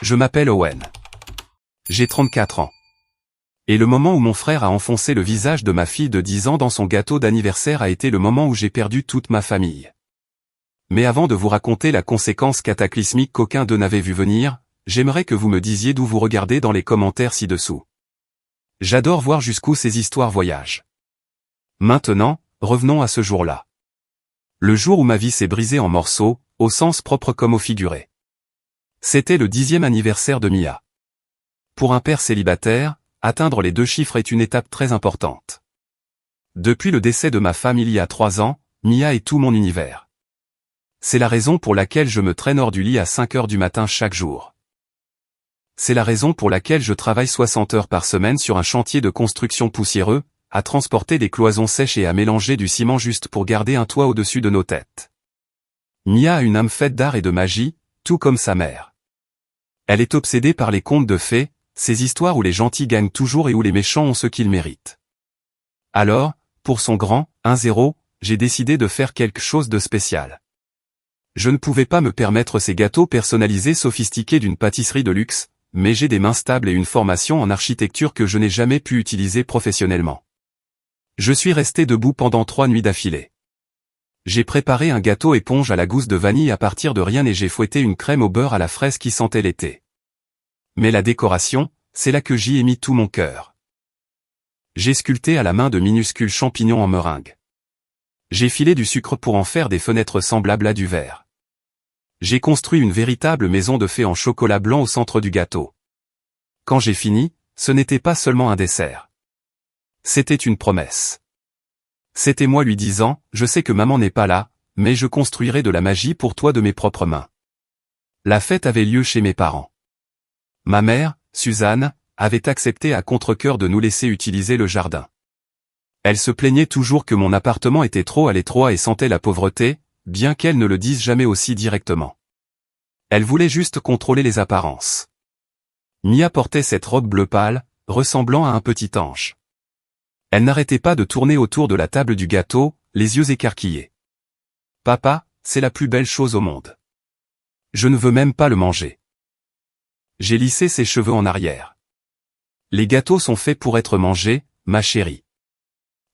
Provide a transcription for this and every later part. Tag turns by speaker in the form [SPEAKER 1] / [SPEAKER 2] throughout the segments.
[SPEAKER 1] Je m'appelle Owen. J'ai 34 ans. Et le moment où mon frère a enfoncé le visage de ma fille de 10 ans dans son gâteau d'anniversaire a été le moment où j'ai perdu toute ma famille. Mais avant de vous raconter la conséquence cataclysmique qu'aucun d'eux n'avait vu venir, j'aimerais que vous me disiez d'où vous regardez dans les commentaires ci-dessous. J'adore voir jusqu'où ces histoires voyagent. Maintenant, revenons à ce jour-là. Le jour où ma vie s'est brisée en morceaux, au sens propre comme au figuré. C'était le 10e anniversaire de Mia. Pour un père célibataire, atteindre les 2 chiffres est une étape très importante. Depuis le décès de ma femme il y a 3 ans, Mia est tout mon univers. C'est la raison pour laquelle je me traîne hors du lit à 5 heures du matin chaque jour. C'est la raison pour laquelle je travaille 60 heures par semaine sur un chantier de construction poussiéreux, à transporter des cloisons sèches et à mélanger du ciment juste pour garder un toit au-dessus de nos têtes. Mia a une âme faite d'art et de magie, tout comme sa mère. Elle est obsédée par les contes de fées, ces histoires où les gentils gagnent toujours et où les méchants ont ce qu'ils méritent. Alors, pour son grand 1-0, j'ai décidé de faire quelque chose de spécial. Je ne pouvais pas me permettre ces gâteaux personnalisés sophistiqués d'une pâtisserie de luxe, mais j'ai des mains stables et une formation en architecture que je n'ai jamais pu utiliser professionnellement. Je suis resté debout pendant 3 nuits d'affilée. J'ai préparé un gâteau éponge à la gousse de vanille à partir de rien et j'ai fouetté une crème au beurre à la fraise qui sentait l'été. Mais la décoration, c'est là que j'y ai mis tout mon cœur. J'ai sculpté à la main de minuscules champignons en meringue. J'ai filé du sucre pour en faire des fenêtres semblables à du verre. J'ai construit une véritable maison de fées en chocolat blanc au centre du gâteau. Quand j'ai fini, ce n'était pas seulement un dessert. C'était une promesse. C'était moi lui disant, je sais que maman n'est pas là, mais je construirai de la magie pour toi de mes propres mains. La fête avait lieu chez mes parents. Ma mère, Suzanne, avait accepté à contre-cœur de nous laisser utiliser le jardin. Elle se plaignait toujours que mon appartement était trop à l'étroit et sentait la pauvreté, bien qu'elle ne le dise jamais aussi directement. Elle voulait juste contrôler les apparences. Mia portait cette robe bleu pâle, ressemblant à un petit ange. Elle n'arrêtait pas de tourner autour de la table du gâteau, les yeux écarquillés. « Papa, c'est la plus belle chose au monde. Je ne veux même pas le manger. » J'ai lissé ses cheveux en arrière. « Les gâteaux sont faits pour être mangés, ma chérie.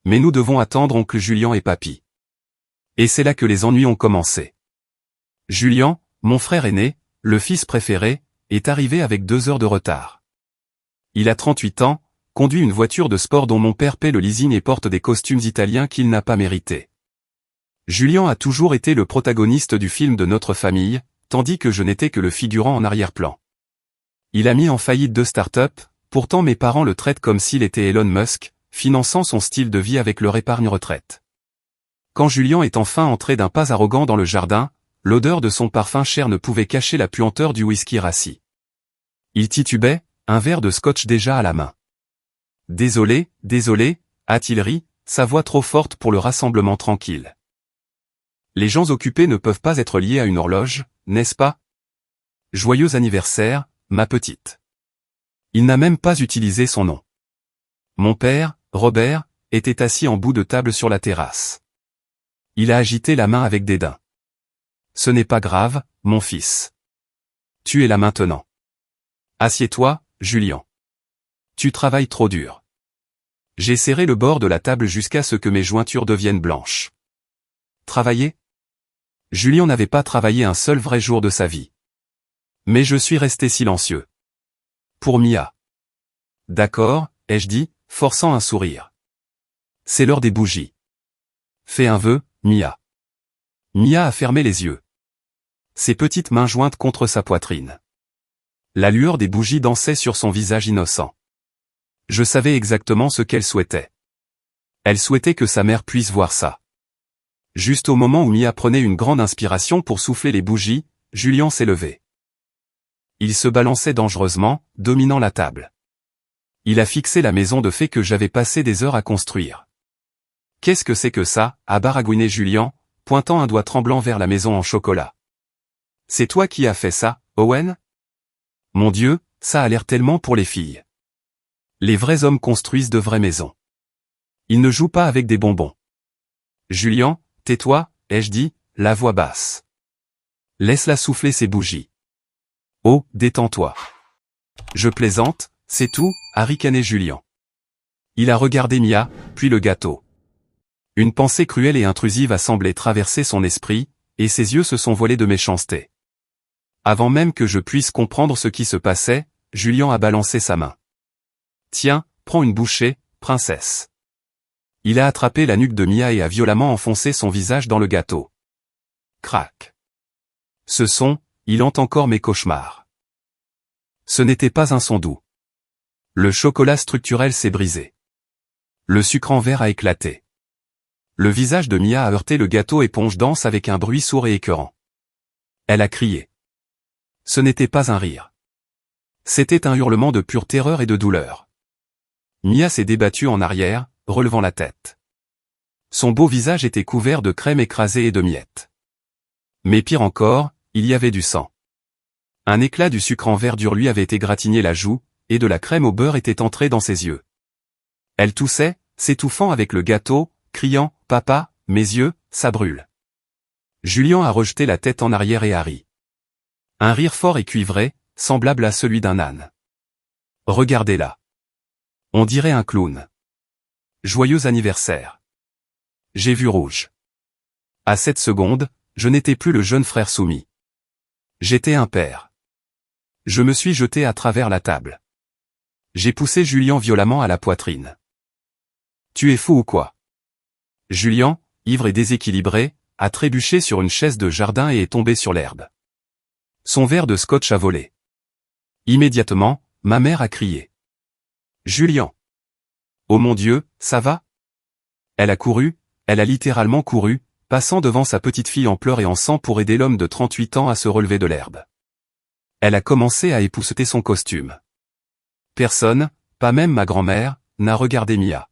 [SPEAKER 1] Mais nous devons attendre oncle Julian et papy. » Et c'est là que les ennuis ont commencé. Julian, mon frère aîné, le fils préféré, est arrivé avec 2 heures de retard. Il a 38 ans, conduit une voiture de sport dont mon père paie le leasing et porte des costumes italiens qu'il n'a pas mérités. Julian a toujours été le protagoniste du film de notre famille, tandis que je n'étais que le figurant en arrière-plan. Il a mis en faillite 2 start-up, pourtant mes parents le traitent comme s'il était Elon Musk, finançant son style de vie avec leur épargne retraite. Quand Julian est enfin entré d'un pas arrogant dans le jardin, l'odeur de son parfum cher ne pouvait cacher la puanteur du whisky rassis. Il titubait, un verre de scotch déjà à la main. « Désolé, désolé », a-t-il ri, sa voix trop forte pour le rassemblement tranquille. Les gens occupés ne peuvent pas être liés à une horloge, n'est-ce pas? Joyeux anniversaire, ma petite. Il n'a même pas utilisé son nom. Mon père, Robert, était assis en bout de table sur la terrasse. Il a agité la main avec dédain. Ce n'est pas grave, mon fils. Tu es là maintenant. Assieds-toi, Julian. Tu travailles trop dur. J'ai serré le bord de la table jusqu'à ce que mes jointures deviennent blanches. Travailler? Julian n'avait pas travaillé un seul vrai jour de sa vie. Mais je suis resté silencieux. Pour Mia. D'accord, ai-je dit, forçant un sourire. C'est l'heure des bougies. Fais un vœu, Mia. Mia a fermé les yeux. Ses petites mains jointes contre sa poitrine. La lueur des bougies dansait sur son visage innocent. Je savais exactement ce qu'elle souhaitait. Elle souhaitait que sa mère puisse voir ça. Juste au moment où Mia prenait une grande inspiration pour souffler les bougies, Julian s'est levé. Il se balançait dangereusement, dominant la table. Il a fixé la maison de fées que j'avais passé des heures à construire. « Qu'est-ce que c'est que ça ?» a baragouiné Julian, pointant un doigt tremblant vers la maison en chocolat. « C'est toi qui as fait ça, Owen ? Mon Dieu, ça a l'air tellement pour les filles. Les vrais hommes construisent de vraies maisons. Ils ne jouent pas avec des bonbons. »« Julian, tais-toi, ai-je dit, la voix basse. Laisse-la souffler ses bougies. Oh, détends-toi. Je plaisante, c'est tout, a ricané Julien. Il a regardé Mia, puis le gâteau. Une pensée cruelle et intrusive a semblé traverser son esprit, et ses yeux se sont voilés de méchanceté. Avant même que je puisse comprendre ce qui se passait, Julien a balancé sa main. Tiens, prends une bouchée, princesse. Il a attrapé la nuque de Mia et a violemment enfoncé son visage dans le gâteau. Crac. Ce son, il hante encore mes cauchemars. Ce n'était pas un son doux. Le chocolat structurel s'est brisé. Le sucre en verre a éclaté. Le visage de Mia a heurté le gâteau éponge dense avec un bruit sourd et écœurant. Elle a crié. Ce n'était pas un rire. C'était un hurlement de pure terreur et de douleur. Mia s'est débattue en arrière, relevant la tête. Son beau visage était couvert de crème écrasée et de miettes. Mais pire encore, il y avait du sang. Un éclat du sucre en verdure lui avait égratigné la joue, et de la crème au beurre était entrée dans ses yeux. Elle toussait, s'étouffant avec le gâteau, criant « Papa, mes yeux, ça brûle ». Julien a rejeté la tête en arrière et a ri. Un rire fort et cuivré, semblable à celui d'un âne. Regardez-la. On dirait un clown. Joyeux anniversaire. J'ai vu rouge. À cette seconde, je n'étais plus le jeune frère soumis. J'étais un père. Je me suis jeté à travers la table. J'ai poussé Julien violemment à la poitrine. Tu es fou ou quoi? Julien, ivre et déséquilibré, a trébuché sur une chaise de jardin et est tombé sur l'herbe. Son verre de scotch a volé. Immédiatement, ma mère a crié. Julien! Oh mon Dieu, ça va? Elle a couru, elle a littéralement couru, passant devant sa petite fille en pleurs et en sang pour aider l'homme de 38 ans à se relever de l'herbe. Elle a commencé à épousseter son costume. Personne, pas même ma grand-mère, n'a regardé Mia.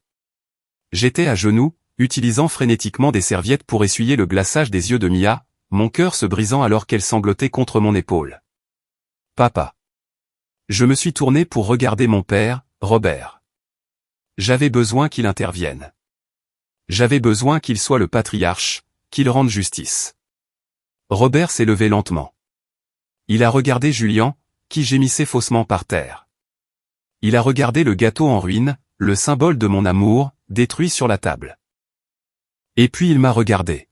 [SPEAKER 1] J'étais à genoux, utilisant frénétiquement des serviettes pour essuyer le glaçage des yeux de Mia, mon cœur se brisant alors qu'elle sanglotait contre mon épaule. Papa. Je me suis tourné pour regarder mon père, Robert. J'avais besoin qu'il intervienne. J'avais besoin qu'il soit le patriarche, qu'il rende justice. Robert s'est levé lentement. Il a regardé Julien, qui gémissait faussement par terre. Il a regardé le gâteau en ruine, le symbole de mon amour, détruit sur la table. Et puis il m'a regardé.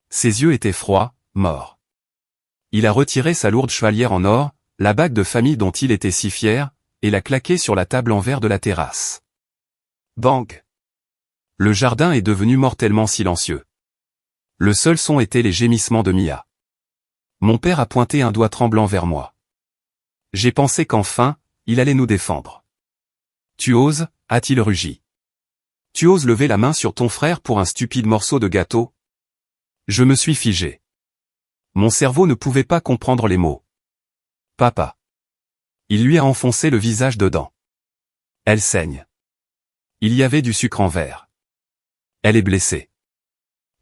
[SPEAKER 1] Ses yeux étaient froids, morts. Il a retiré sa lourde chevalière en or, la bague de famille dont il était si fier, et l'a claquée sur la table en verre de la terrasse. Bang! Le jardin est devenu mortellement silencieux. Le seul son était les gémissements de Mia. Mon père a pointé un doigt tremblant vers moi. J'ai pensé qu'enfin, il allait nous défendre. Tu oses, a-t-il rugi. Tu oses lever la main sur ton frère pour un stupide morceau de gâteau? Je me suis figé. Mon cerveau ne pouvait pas comprendre les mots. Papa. Il lui a enfoncé le visage dedans. Elle saigne. Il y avait du sucre en verre. Elle est blessée.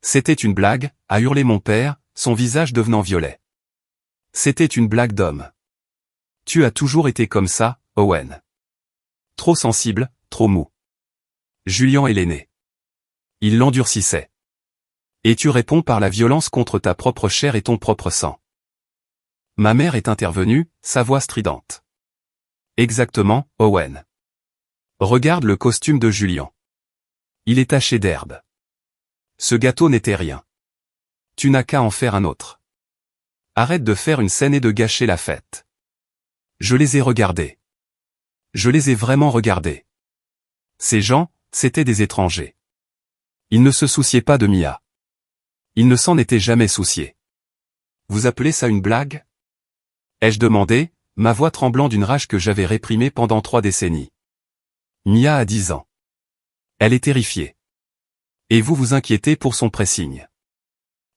[SPEAKER 1] C'était une blague, a hurlé mon père, son visage devenant violet. C'était une blague d'homme. Tu as toujours été comme ça, Owen. Trop sensible, trop mou. Julien est l'aîné. Il l'endurcissait. Et tu réponds par la violence contre ta propre chair et ton propre sang. Ma mère est intervenue, sa voix stridente. Exactement, Owen. Regarde le costume de Julien. Il est taché d'herbe. Ce gâteau n'était rien. Tu n'as qu'à en faire un autre. Arrête de faire une scène et de gâcher la fête. Je les ai regardés. Je les ai vraiment regardés. Ces gens, c'étaient des étrangers. Ils ne se souciaient pas de Mia. Ils ne s'en étaient jamais souciés. Vous appelez ça une blague? Ai-je demandé, ma voix tremblant d'une rage que j'avais réprimée pendant 3 décennies. Mia a 10 ans. Elle est terrifiée. Et vous vous inquiétez pour son pressigne.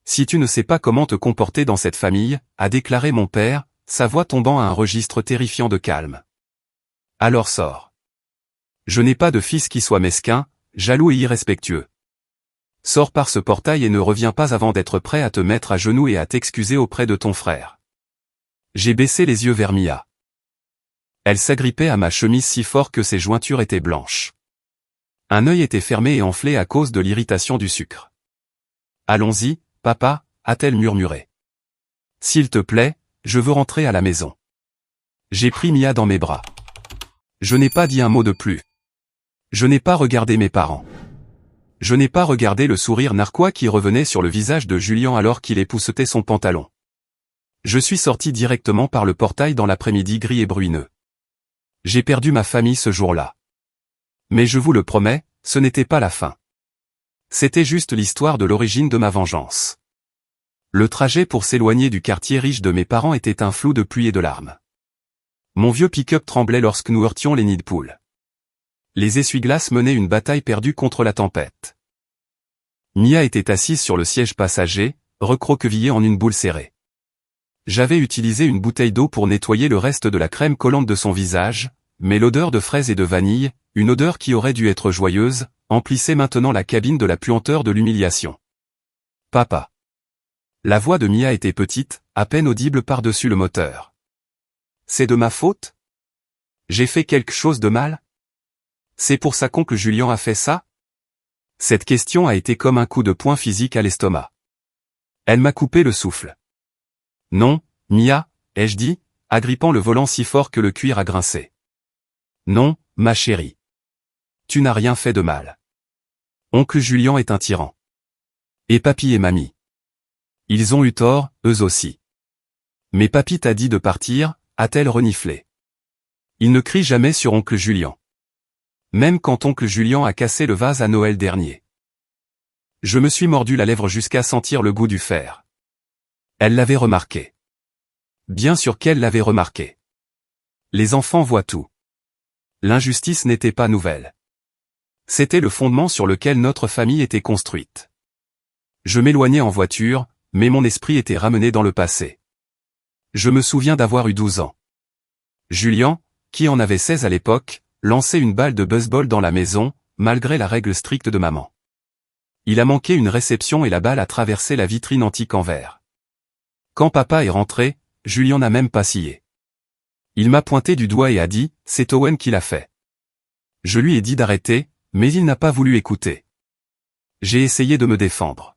[SPEAKER 1] Si tu ne sais pas comment te comporter dans cette famille, a déclaré mon père, sa voix tombant à un registre terrifiant de calme. Alors sors. Je n'ai pas de fils qui soit mesquin, jaloux et irrespectueux. Sors par ce portail et ne reviens pas avant d'être prêt à te mettre à genoux et à t'excuser auprès de ton frère. J'ai baissé les yeux vers Mia. Elle s'agrippait à ma chemise si fort que ses jointures étaient blanches. Un œil était fermé et enflé à cause de l'irritation du sucre. Allons-y, papa, a-t-elle murmuré. S'il te plaît, je veux rentrer à la maison. J'ai pris Mia dans mes bras. Je n'ai pas dit un mot de plus. Je n'ai pas regardé mes parents. Je n'ai pas regardé le sourire narquois qui revenait sur le visage de Julien alors qu'il époussetait son pantalon. Je suis sorti directement par le portail dans l'après-midi gris et bruineux. J'ai perdu ma famille ce jour-là. Mais je vous le promets, ce n'était pas la fin. C'était juste l'histoire de l'origine de ma vengeance. Le trajet pour s'éloigner du quartier riche de mes parents était un flou de pluie et de larmes. Mon vieux pick-up tremblait lorsque nous heurtions les nids de poules. Les essuie-glaces menaient une bataille perdue contre la tempête. Mia était assise sur le siège passager, recroquevillée en une boule serrée. J'avais utilisé une bouteille d'eau pour nettoyer le reste de la crème collante de son visage, mais l'odeur de fraises et de vanille, une odeur qui aurait dû être joyeuse, emplissait maintenant la cabine de la puanteur de l'humiliation. « Papa !» La voix de Mia était petite, à peine audible par-dessus le moteur. « C'est de ma faute ? J'ai fait quelque chose de mal ? C'est pour ça qu'oncle Julien a fait ça ? » Cette question a été comme un coup de poing physique à l'estomac. Elle m'a coupé le souffle. « Non, Mia, ai-je dit, agrippant le volant si fort que le cuir a grincé. Non, ma chérie. Tu n'as rien fait de mal. Oncle Julien est un tyran. Et papy et mamie. Ils ont eu tort, eux aussi. Mais papy t'a dit de partir, a-t-elle reniflé. Il ne crie jamais sur oncle Julien. Même quand oncle Julien a cassé le vase à Noël dernier. Je me suis mordu la lèvre jusqu'à sentir le goût du fer. Elle l'avait remarqué. Bien sûr qu'elle l'avait remarqué. Les enfants voient tout. L'injustice n'était pas nouvelle. C'était le fondement sur lequel notre famille était construite. Je m'éloignais en voiture, mais mon esprit était ramené dans le passé. Je me souviens d'avoir eu 12 ans. Julien, qui en avait 16 à l'époque, lançait une balle de baseball dans la maison, malgré la règle stricte de maman. Il a manqué une réception et la balle a traversé la vitrine antique en verre. Quand papa est rentré, Julien n'a même pas scié. Il m'a pointé du doigt et a dit, c'est Owen qui l'a fait. Je lui ai dit d'arrêter, mais il n'a pas voulu écouter. J'ai essayé de me défendre.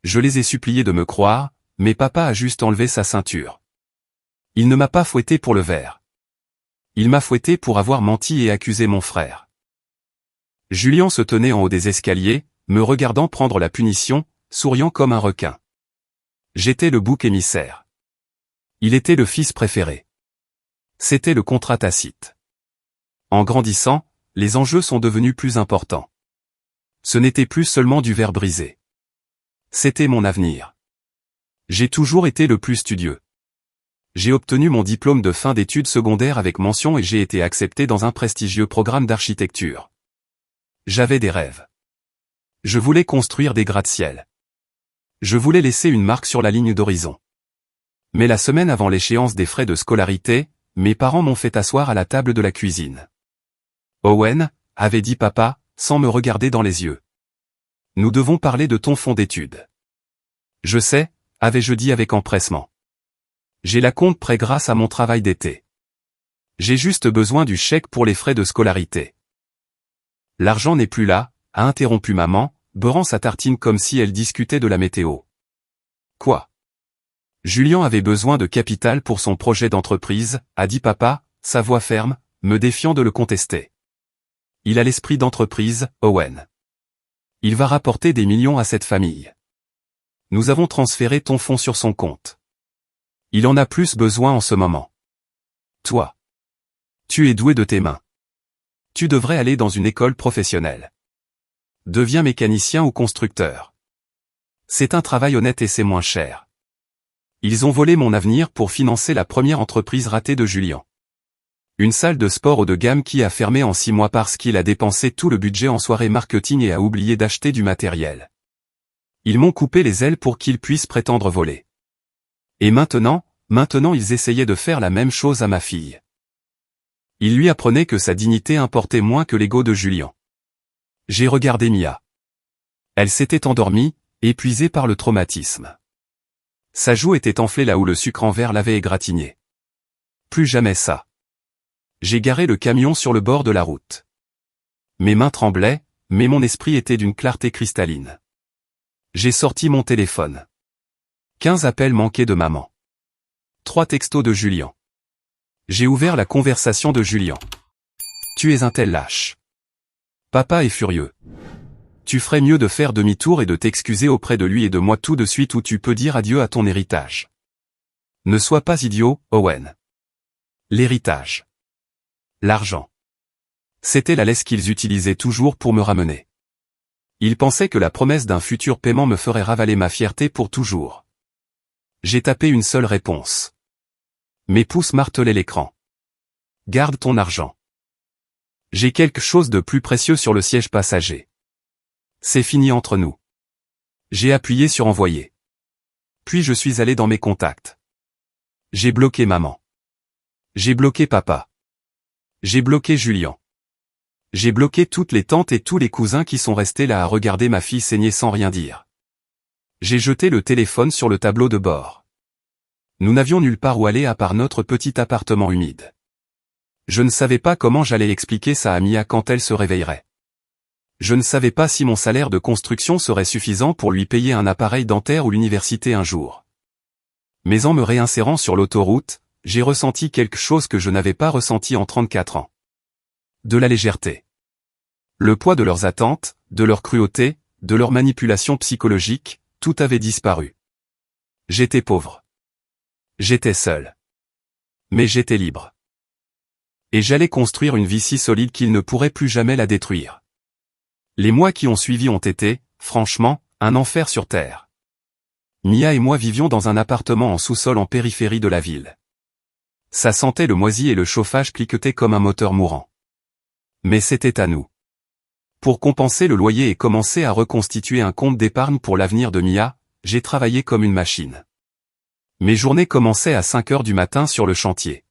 [SPEAKER 1] Je les ai suppliés de me croire, mais papa a juste enlevé sa ceinture. Il ne m'a pas fouetté pour le verre. Il m'a fouetté pour avoir menti et accusé mon frère. Julien se tenait en haut des escaliers, me regardant prendre la punition, souriant comme un requin. J'étais le bouc émissaire. Il était le fils préféré. C'était le contrat tacite. En grandissant, les enjeux sont devenus plus importants. Ce n'était plus seulement du verre brisé. C'était mon avenir. J'ai toujours été le plus studieux. J'ai obtenu mon diplôme de fin d'études secondaires avec mention et j'ai été accepté dans un prestigieux programme d'architecture. J'avais des rêves. Je voulais construire des gratte-ciel. Je voulais laisser une marque sur la ligne d'horizon. Mais la semaine avant l'échéance des frais de scolarité, mes parents m'ont fait asseoir à la table de la cuisine. Owen, avait dit papa, sans me regarder dans les yeux. Nous devons parler de ton fonds d'études. Je sais, avais-je dit avec empressement. J'ai la compte prêt grâce à mon travail d'été. J'ai juste besoin du chèque pour les frais de scolarité. L'argent n'est plus là, a interrompu maman, beurrant sa tartine comme si elle discutait de la météo. Quoi? Julien avait besoin de capital pour son projet d'entreprise, a dit papa, sa voix ferme, me défiant de le contester. Il a l'esprit d'entreprise, Owen. Il va rapporter des millions à cette famille. Nous avons transféré ton fonds sur son compte. Il en a plus besoin en ce moment. Toi. Tu es doué de tes mains. Tu devrais aller dans une école professionnelle. Deviens mécanicien ou constructeur. C'est un travail honnête et c'est moins cher. Ils ont volé mon avenir pour financer la première entreprise ratée de Julien. Une salle de sport haut de gamme qui a fermé en 6 mois parce qu'il a dépensé tout le budget en soirée marketing et a oublié d'acheter du matériel. Ils m'ont coupé les ailes pour qu'ils puissent prétendre voler. Et maintenant ils essayaient de faire la même chose à ma fille. Ils lui apprenaient que sa dignité importait moins que l'ego de Julien. J'ai regardé Mia. Elle s'était endormie, épuisée par le traumatisme. Sa joue était enflée là où le sucre en verre l'avait égratignée. Plus jamais ça. J'ai garé le camion sur le bord de la route. Mes mains tremblaient, mais mon esprit était d'une clarté cristalline. J'ai sorti mon téléphone. 15 appels manqués de maman. 3 textos de Julien. J'ai ouvert la conversation de Julien. Tu es un tel lâche. Papa est furieux. Tu ferais mieux de faire demi-tour et de t'excuser auprès de lui et de moi tout de suite ou tu peux dire adieu à ton héritage. Ne sois pas idiot, Owen. L'héritage. L'argent. C'était la laisse qu'ils utilisaient toujours pour me ramener. Ils pensaient que la promesse d'un futur paiement me ferait ravaler ma fierté pour toujours. J'ai tapé une seule réponse. Mes pouces martelaient l'écran. Garde ton argent. J'ai quelque chose de plus précieux sur le siège passager. C'est fini entre nous. J'ai appuyé sur envoyer. Puis je suis allé dans mes contacts. J'ai bloqué maman. J'ai bloqué papa. J'ai bloqué Julien. J'ai bloqué toutes les tantes et tous les cousins qui sont restés là à regarder ma fille saigner sans rien dire. J'ai jeté le téléphone sur le tableau de bord. Nous n'avions nulle part où aller à part notre petit appartement humide. Je ne savais pas comment j'allais expliquer ça à Mia quand elle se réveillerait. Je ne savais pas si mon salaire de construction serait suffisant pour lui payer un appareil dentaire ou l'université un jour. Mais en me réinsérant sur l'autoroute, j'ai ressenti quelque chose que je n'avais pas ressenti en 34 ans. De la légèreté. Le poids de leurs attentes, de leur cruauté, de leur manipulation psychologique, tout avait disparu. J'étais pauvre. J'étais seul. Mais j'étais libre. Et j'allais construire une vie si solide qu'ils ne pourraient plus jamais la détruire. Les mois qui ont suivi ont été, franchement, un enfer sur terre. Mia et moi vivions dans un appartement en sous-sol en périphérie de la ville. Ça sentait le moisi et le chauffage cliquetait comme un moteur mourant. Mais c'était à nous. Pour compenser le loyer et commencer à reconstituer un compte d'épargne pour l'avenir de Mia, j'ai travaillé comme une machine. Mes journées commençaient à 5 heures du matin sur le chantier.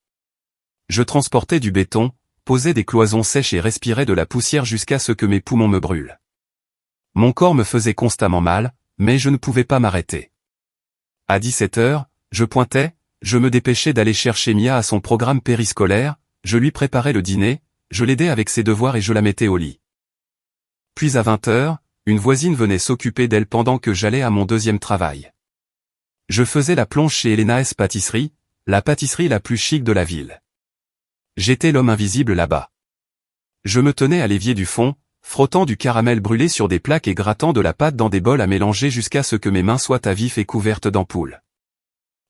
[SPEAKER 1] Je transportais du béton, posais des cloisons sèches et respirais de la poussière jusqu'à ce que mes poumons me brûlent. Mon corps me faisait constamment mal, mais je ne pouvais pas m'arrêter. À 17 heures, je pointais, je me dépêchais d'aller chercher Mia à son programme périscolaire, je lui préparais le dîner, je l'aidais avec ses devoirs et je la mettais au lit. Puis à 20 heures, une voisine venait s'occuper d'elle pendant que j'allais à mon deuxième travail. Je faisais la plonge chez Elena's Pâtisserie, la pâtisserie la plus chic de la ville. J'étais l'homme invisible là-bas. Je me tenais à l'évier du fond, frottant du caramel brûlé sur des plaques et grattant de la pâte dans des bols à mélanger jusqu'à ce que mes mains soient à vif et couvertes d'ampoules.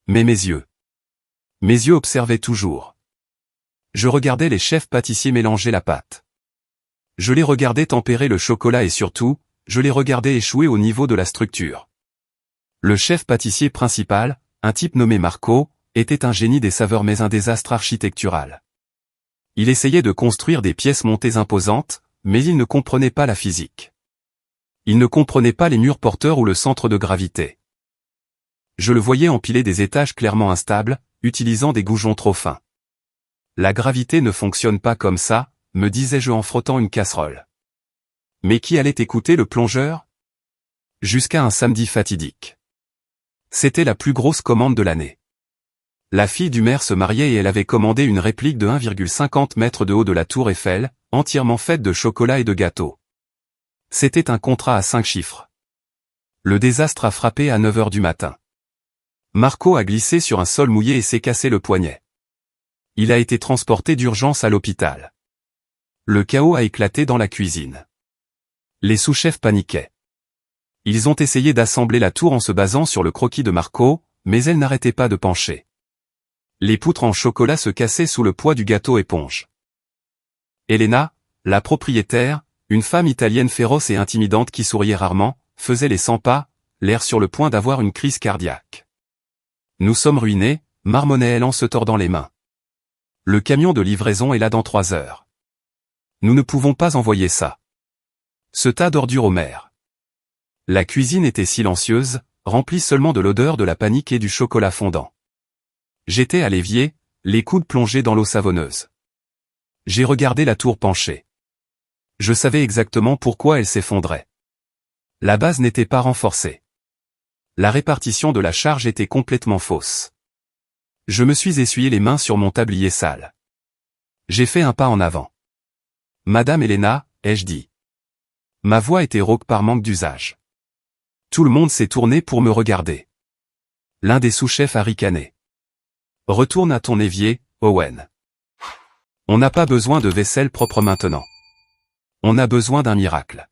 [SPEAKER 1] Mais mes yeux observaient toujours. Je regardais les chefs pâtissiers mélanger la pâte. Je les regardais tempérer le chocolat et surtout, je les regardais échouer au niveau de la structure. Le chef pâtissier principal, un type nommé Marco, était un génie des saveurs mais un désastre architectural. Il essayait de construire des pièces montées imposantes, mais il ne comprenait pas la physique. Il ne comprenait pas les murs porteurs ou le centre de gravité. Je le voyais empiler des étages clairement instables, utilisant des goujons trop fins. La gravité ne fonctionne pas comme ça, me disais-je en frottant une casserole. Mais qui allait écouter le plongeur? Jusqu'à un samedi fatidique. C'était la plus grosse commande de l'année. La fille du maire se mariait et elle avait commandé une réplique de 1,50 m de haut de la tour Eiffel, entièrement faite de chocolat et de gâteaux. C'était un contrat à 5 chiffres. Le désastre a frappé à 9 h du matin. Marco a glissé sur un sol mouillé et s'est cassé le poignet. Il a été transporté d'urgence à l'hôpital. Le chaos a éclaté dans la cuisine. Les sous-chefs paniquaient. Ils ont essayé d'assembler la tour en se basant sur le croquis de Marco, mais elle n'arrêtait pas de pencher. Les poutres en chocolat se cassaient sous le poids du gâteau éponge. Elena, la propriétaire, une femme italienne féroce et intimidante qui souriait rarement, faisait les 100 pas, l'air sur le point d'avoir une crise cardiaque. Nous sommes ruinés, marmonnait-elle en se tordant les mains. Le camion de livraison est là dans 3 heures. Nous ne pouvons pas envoyer ça. Ce tas d'ordures au maire. La cuisine était silencieuse, remplie seulement de l'odeur de la panique et du chocolat fondant. J'étais à l'évier, les coudes plongés dans l'eau savonneuse. J'ai regardé la tour pencher. Je savais exactement pourquoi elle s'effondrait. La base n'était pas renforcée. La répartition de la charge était complètement fausse. Je me suis essuyé les mains sur mon tablier sale. J'ai fait un pas en avant. Madame Elena, ai-je dit. Ma voix était rauque par manque d'usage. Tout le monde s'est tourné pour me regarder. L'un des sous-chefs a ricané. Retourne à ton évier, Owen. On n'a pas besoin de vaisselle propre maintenant. On a besoin d'un miracle.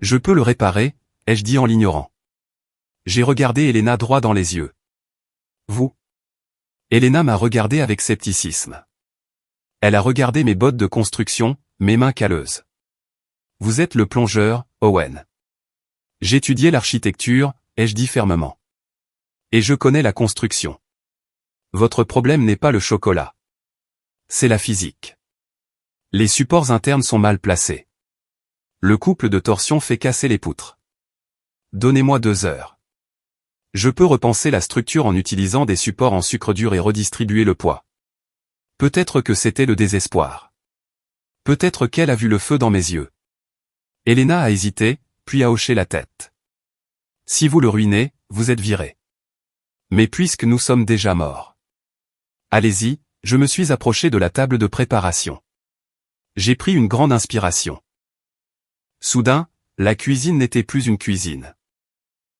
[SPEAKER 1] Je peux le réparer, ai-je dit en l'ignorant. J'ai regardé Elena droit dans les yeux. Vous? Elena m'a regardé avec scepticisme. Elle a regardé mes bottes de construction, mes mains calleuses. Vous êtes le plongeur, Owen. J'étudiais l'architecture, ai-je dit fermement. Et je connais la construction. Votre problème n'est pas le chocolat. C'est la physique. Les supports internes sont mal placés. Le couple de torsion fait casser les poutres. Donnez-moi 2 heures. Je peux repenser la structure en utilisant des supports en sucre dur et redistribuer le poids. Peut-être que c'était le désespoir. Peut-être qu'elle a vu le feu dans mes yeux. Elena a hésité, puis a hoché la tête. Si vous le ruinez, vous êtes viré. Mais puisque nous sommes déjà morts. Allez-y, je me suis approché de la table de préparation. J'ai pris une grande inspiration. Soudain, la cuisine n'était plus une cuisine.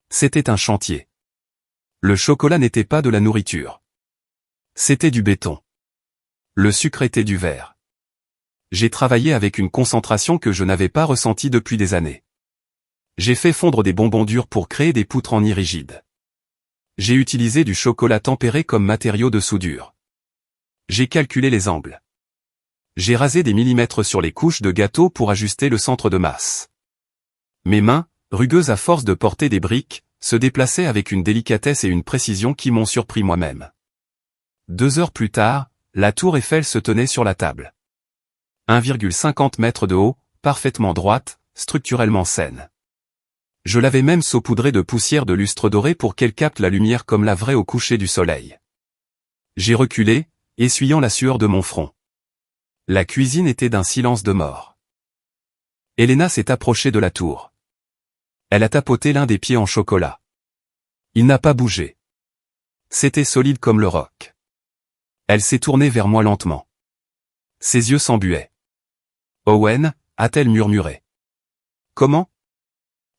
[SPEAKER 1] C'était un chantier. Le chocolat n'était pas de la nourriture. C'était du béton. Le sucre était du verre. J'ai travaillé avec une concentration que je n'avais pas ressentie depuis des années. J'ai fait fondre des bonbons durs pour créer des poutres en nid rigides. J'ai utilisé du chocolat tempéré comme matériau de soudure. J'ai calculé les angles. J'ai rasé des millimètres sur les couches de gâteau pour ajuster le centre de masse. Mes mains, rugueuses à force de porter des briques, se déplaçaient avec une délicatesse et une précision qui m'ont surpris moi-même. 2 heures plus tard, la tour Eiffel se tenait sur la table. 1,50 mètres de haut, parfaitement droite, structurellement saine. Je l'avais même saupoudrée de poussière de lustre doré pour qu'elle capte la lumière comme la vraie au coucher du soleil. J'ai reculé, essuyant la sueur de mon front. La cuisine était d'un silence de mort. Elena s'est approchée de la tour. Elle a tapoté l'un des pieds en chocolat. Il n'a pas bougé. C'était solide comme le roc. Elle s'est tournée vers moi lentement. Ses yeux s'embuaient. Owen, a-t-elle murmuré. Comment?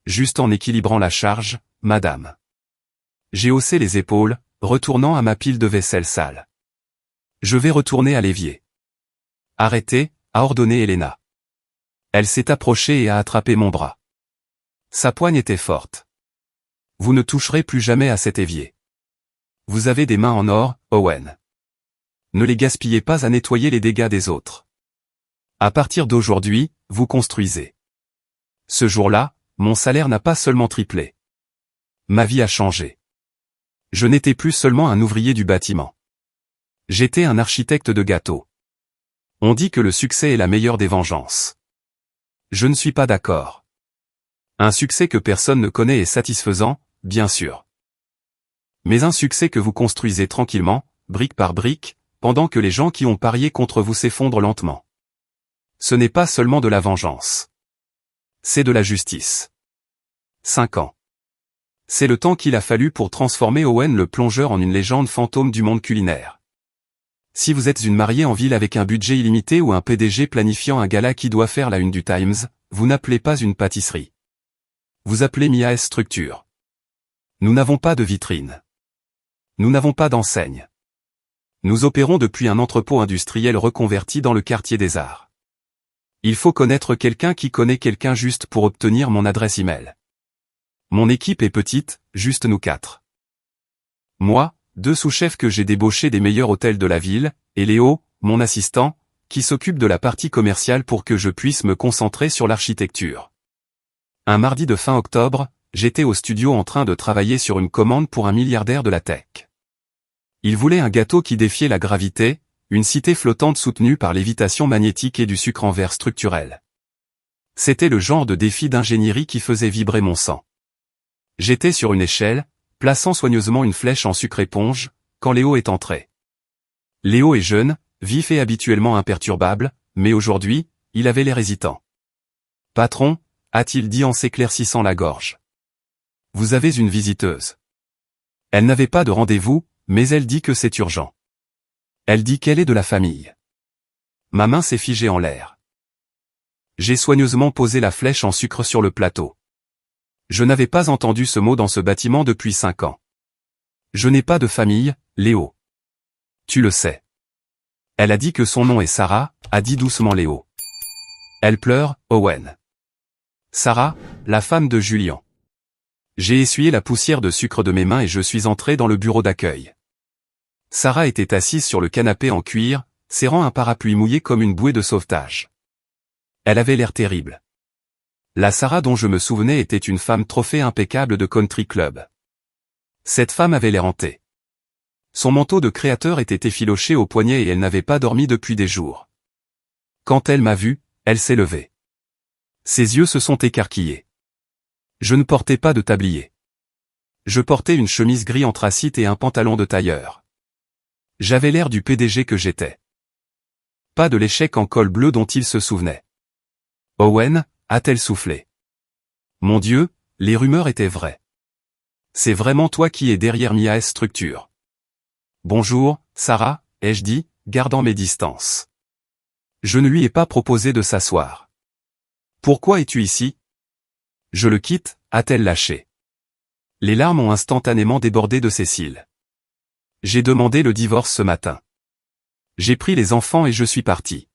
[SPEAKER 1] Juste en équilibrant la charge, madame. J'ai haussé les épaules, retournant à ma pile de vaisselle sale. Je vais retourner à l'évier. Arrêtez, a ordonné Elena. Elle s'est approchée et a attrapé mon bras. Sa poigne était forte. Vous ne toucherez plus jamais à cet évier. Vous avez des mains en or, Owen. Ne les gaspillez pas à nettoyer les dégâts des autres. À partir d'aujourd'hui, vous construisez. Ce jour-là, mon salaire n'a pas seulement triplé. Ma vie a changé. Je n'étais plus seulement un ouvrier du bâtiment. J'étais un architecte de gâteaux. On dit que le succès est la meilleure des vengeances. Je ne suis pas d'accord. Un succès que personne ne connaît est satisfaisant, bien sûr. Mais un succès que vous construisez tranquillement, brique par brique, pendant que les gens qui ont parié contre vous s'effondrent lentement. Ce n'est pas seulement de la vengeance. C'est de la justice. 5 ans. C'est le temps qu'il a fallu pour transformer Owen le plongeur en une légende fantôme du monde culinaire. Si vous êtes une mariée en ville avec un budget illimité ou un PDG planifiant un gala qui doit faire la une du Times, vous n'appelez pas une pâtisserie. Vous appelez Mia's Structure. Nous n'avons pas de vitrine. Nous n'avons pas d'enseigne. Nous opérons depuis un entrepôt industriel reconverti dans le quartier des Arts. Il faut connaître quelqu'un qui connaît quelqu'un juste pour obtenir mon adresse email. Mon équipe est petite, juste nous 4. Moi, 2 sous-chefs que j'ai débauchés des meilleurs hôtels de la ville, et Léo, mon assistant, qui s'occupe de la partie commerciale pour que je puisse me concentrer sur l'architecture. Un mardi de fin octobre, j'étais au studio en train de travailler sur une commande pour un milliardaire de la tech. Il voulait un gâteau qui défiait la gravité, une cité flottante soutenue par lévitation magnétique et du sucre en verre structurel. C'était le genre de défi d'ingénierie qui faisait vibrer mon sang. J'étais sur une échelle, plaçant soigneusement une flèche en sucre éponge, quand Léo est entré. Léo est jeune, vif et habituellement imperturbable, mais aujourd'hui, il avait l'air hésitant. « Patron » a-t-il dit en s'éclaircissant la gorge. « Vous avez une visiteuse. » Elle n'avait pas de rendez-vous, mais elle dit que c'est urgent. Elle dit qu'elle est de la famille. Ma main s'est figée en l'air. J'ai soigneusement posé la flèche en sucre sur le plateau. Je n'avais pas entendu ce mot dans ce bâtiment depuis 5 ans. Je n'ai pas de famille, Léo. Tu le sais. Elle a dit que son nom est Sarah, a dit doucement Léo. Elle pleure, Owen. Sarah, la femme de Julian. J'ai essuyé la poussière de sucre de mes mains et je suis entré dans le bureau d'accueil. Sarah était assise sur le canapé en cuir, serrant un parapluie mouillé comme une bouée de sauvetage. Elle avait l'air terrible. La Sarah dont je me souvenais était une femme trophée impeccable de country club. Cette femme avait l'air hantée. Son manteau de créateur était effiloché au poignet et elle n'avait pas dormi depuis des jours. Quand elle m'a vu, elle s'est levée. Ses yeux se sont écarquillés. Je ne portais pas de tablier. Je portais une chemise gris anthracite et un pantalon de tailleur. J'avais l'air du PDG que j'étais. Pas de l'échec en col bleu dont il se souvenait. Owen, a-t-elle soufflé. Mon Dieu, les rumeurs étaient vraies. C'est vraiment toi qui es derrière Mia's structure. Bonjour, Sarah, ai-je dit, gardant mes distances. Je ne lui ai pas proposé de s'asseoir. Pourquoi es-tu ici? Je le quitte, a-t-elle lâché. Les larmes ont instantanément débordé de ses cils. J'ai demandé le divorce ce matin. J'ai pris les enfants et je suis parti.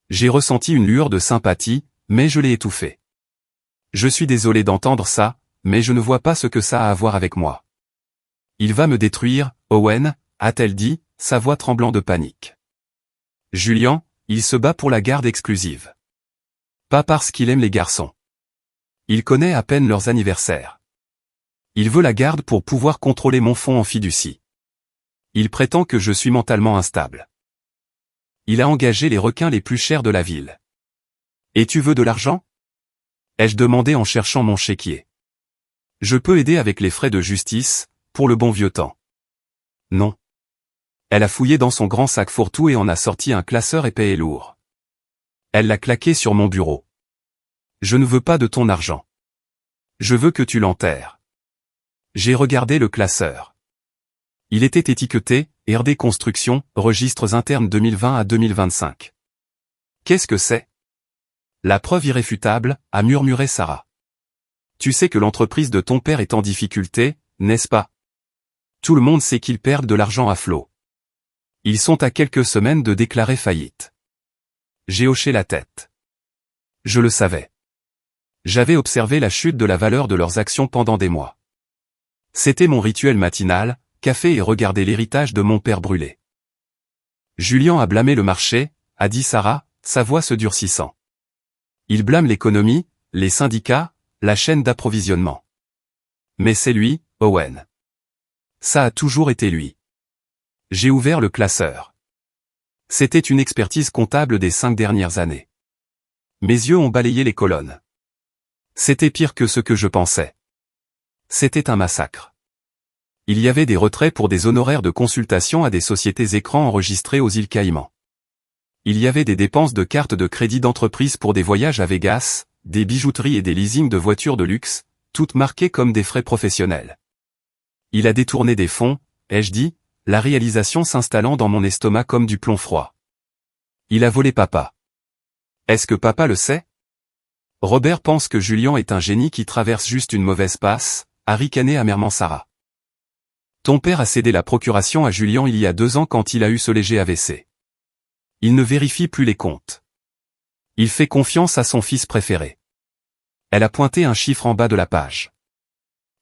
[SPEAKER 1] J'ai ressenti une lueur de sympathie, mais je l'ai étouffée. Je suis désolé d'entendre ça, mais je ne vois pas ce que ça a à voir avec moi. Il va me détruire, Owen, a-t-elle dit, sa voix tremblant de panique. Julian, il se bat pour la garde exclusive. Pas parce qu'il aime les garçons. Il connaît à peine leurs anniversaires. Il veut la garde pour pouvoir contrôler mon fonds en fiducie. Il prétend que je suis mentalement instable. Il a engagé les requins les plus chers de la ville. Et tu veux de l'argent? Ai-je demandé en cherchant mon chéquier. Je peux aider avec les frais de justice, pour le bon vieux temps. Non. Elle a fouillé dans son grand sac fourre-tout et en a sorti un classeur épais et lourd. Elle l'a claqué sur mon bureau. Je ne veux pas de ton argent. Je veux que tu l'enterres. J'ai regardé le classeur. Il était étiqueté, RD Construction, registres internes 2020 à 2025. Qu'est-ce que c'est? La preuve irréfutable, a murmuré Sarah. Tu sais que l'entreprise de ton père est en difficulté, n'est-ce pas? Tout le monde sait qu'ils perdent de l'argent à flot. Ils sont à quelques semaines de déclarer faillite. J'ai hoché la tête. Je le savais. J'avais observé la chute de la valeur de leurs actions pendant des mois. C'était mon rituel matinal, café et regarder l'héritage de mon père brûler. Julian a blâmé le marché, a dit Sarah, sa voix se durcissant. Il blâme l'économie, les syndicats, la chaîne d'approvisionnement. Mais c'est lui, Owen. Ça a toujours été lui. J'ai ouvert le classeur. C'était une expertise comptable des 5 dernières années. Mes yeux ont balayé les colonnes. C'était pire que ce que je pensais. C'était un massacre. Il y avait des retraits pour des honoraires de consultation à des sociétés écrans enregistrées aux îles Caïmans. Il y avait des dépenses de cartes de crédit d'entreprise pour des voyages à Vegas, des bijouteries et des leasings de voitures de luxe, toutes marquées comme des frais professionnels. Il a détourné des fonds, ai-je dit, la réalisation s'installant dans mon estomac comme du plomb froid. Il a volé papa. Est-ce que papa le sait? Robert pense que Julian est un génie qui traverse juste une mauvaise passe, a ricané amèrement Sarah. Ton père a cédé la procuration à Julian il y a 2 ans quand il a eu ce léger AVC. Il ne vérifie plus les comptes. Il fait confiance à son fils préféré. Elle a pointé un chiffre en bas de la page.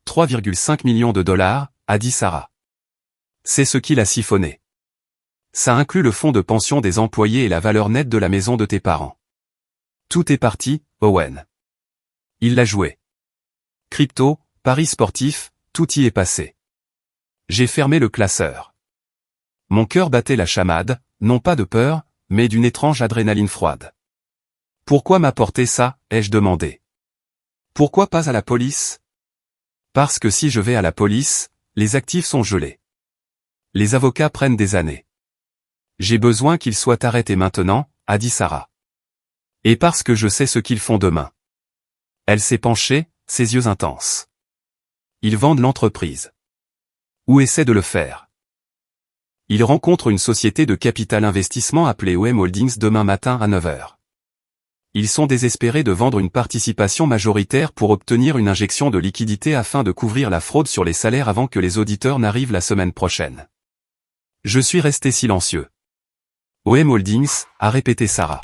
[SPEAKER 1] 3,5 millions de dollars, a dit Sarah. C'est ce qu'il a siphonné. Ça inclut le fonds de pension des employés et la valeur nette de la maison de tes parents. Tout est parti, Owen. Il l'a joué. Crypto, paris sportif, tout y est passé. J'ai fermé le classeur. Mon cœur battait la chamade, non pas de peur, mais d'une étrange adrénaline froide. Pourquoi m'apporter ça, ai-je demandé. Pourquoi pas à la police? Parce que si je vais à la police, les actifs sont gelés. Les avocats prennent des années. J'ai besoin qu'ils soient arrêtés maintenant, a dit Sarah. Et parce que je sais ce qu'ils font demain. Elle s'est penchée, ses yeux intenses. Ils vendent l'entreprise. Ou essaient de le faire. Ils rencontrent une société de capital investissement appelée OM Holdings demain matin à 9h. Ils sont désespérés de vendre une participation majoritaire pour obtenir une injection de liquidité afin de couvrir la fraude sur les salaires avant que les auditeurs n'arrivent la semaine prochaine. Je suis resté silencieux. OM Holdings, a répété Sarah.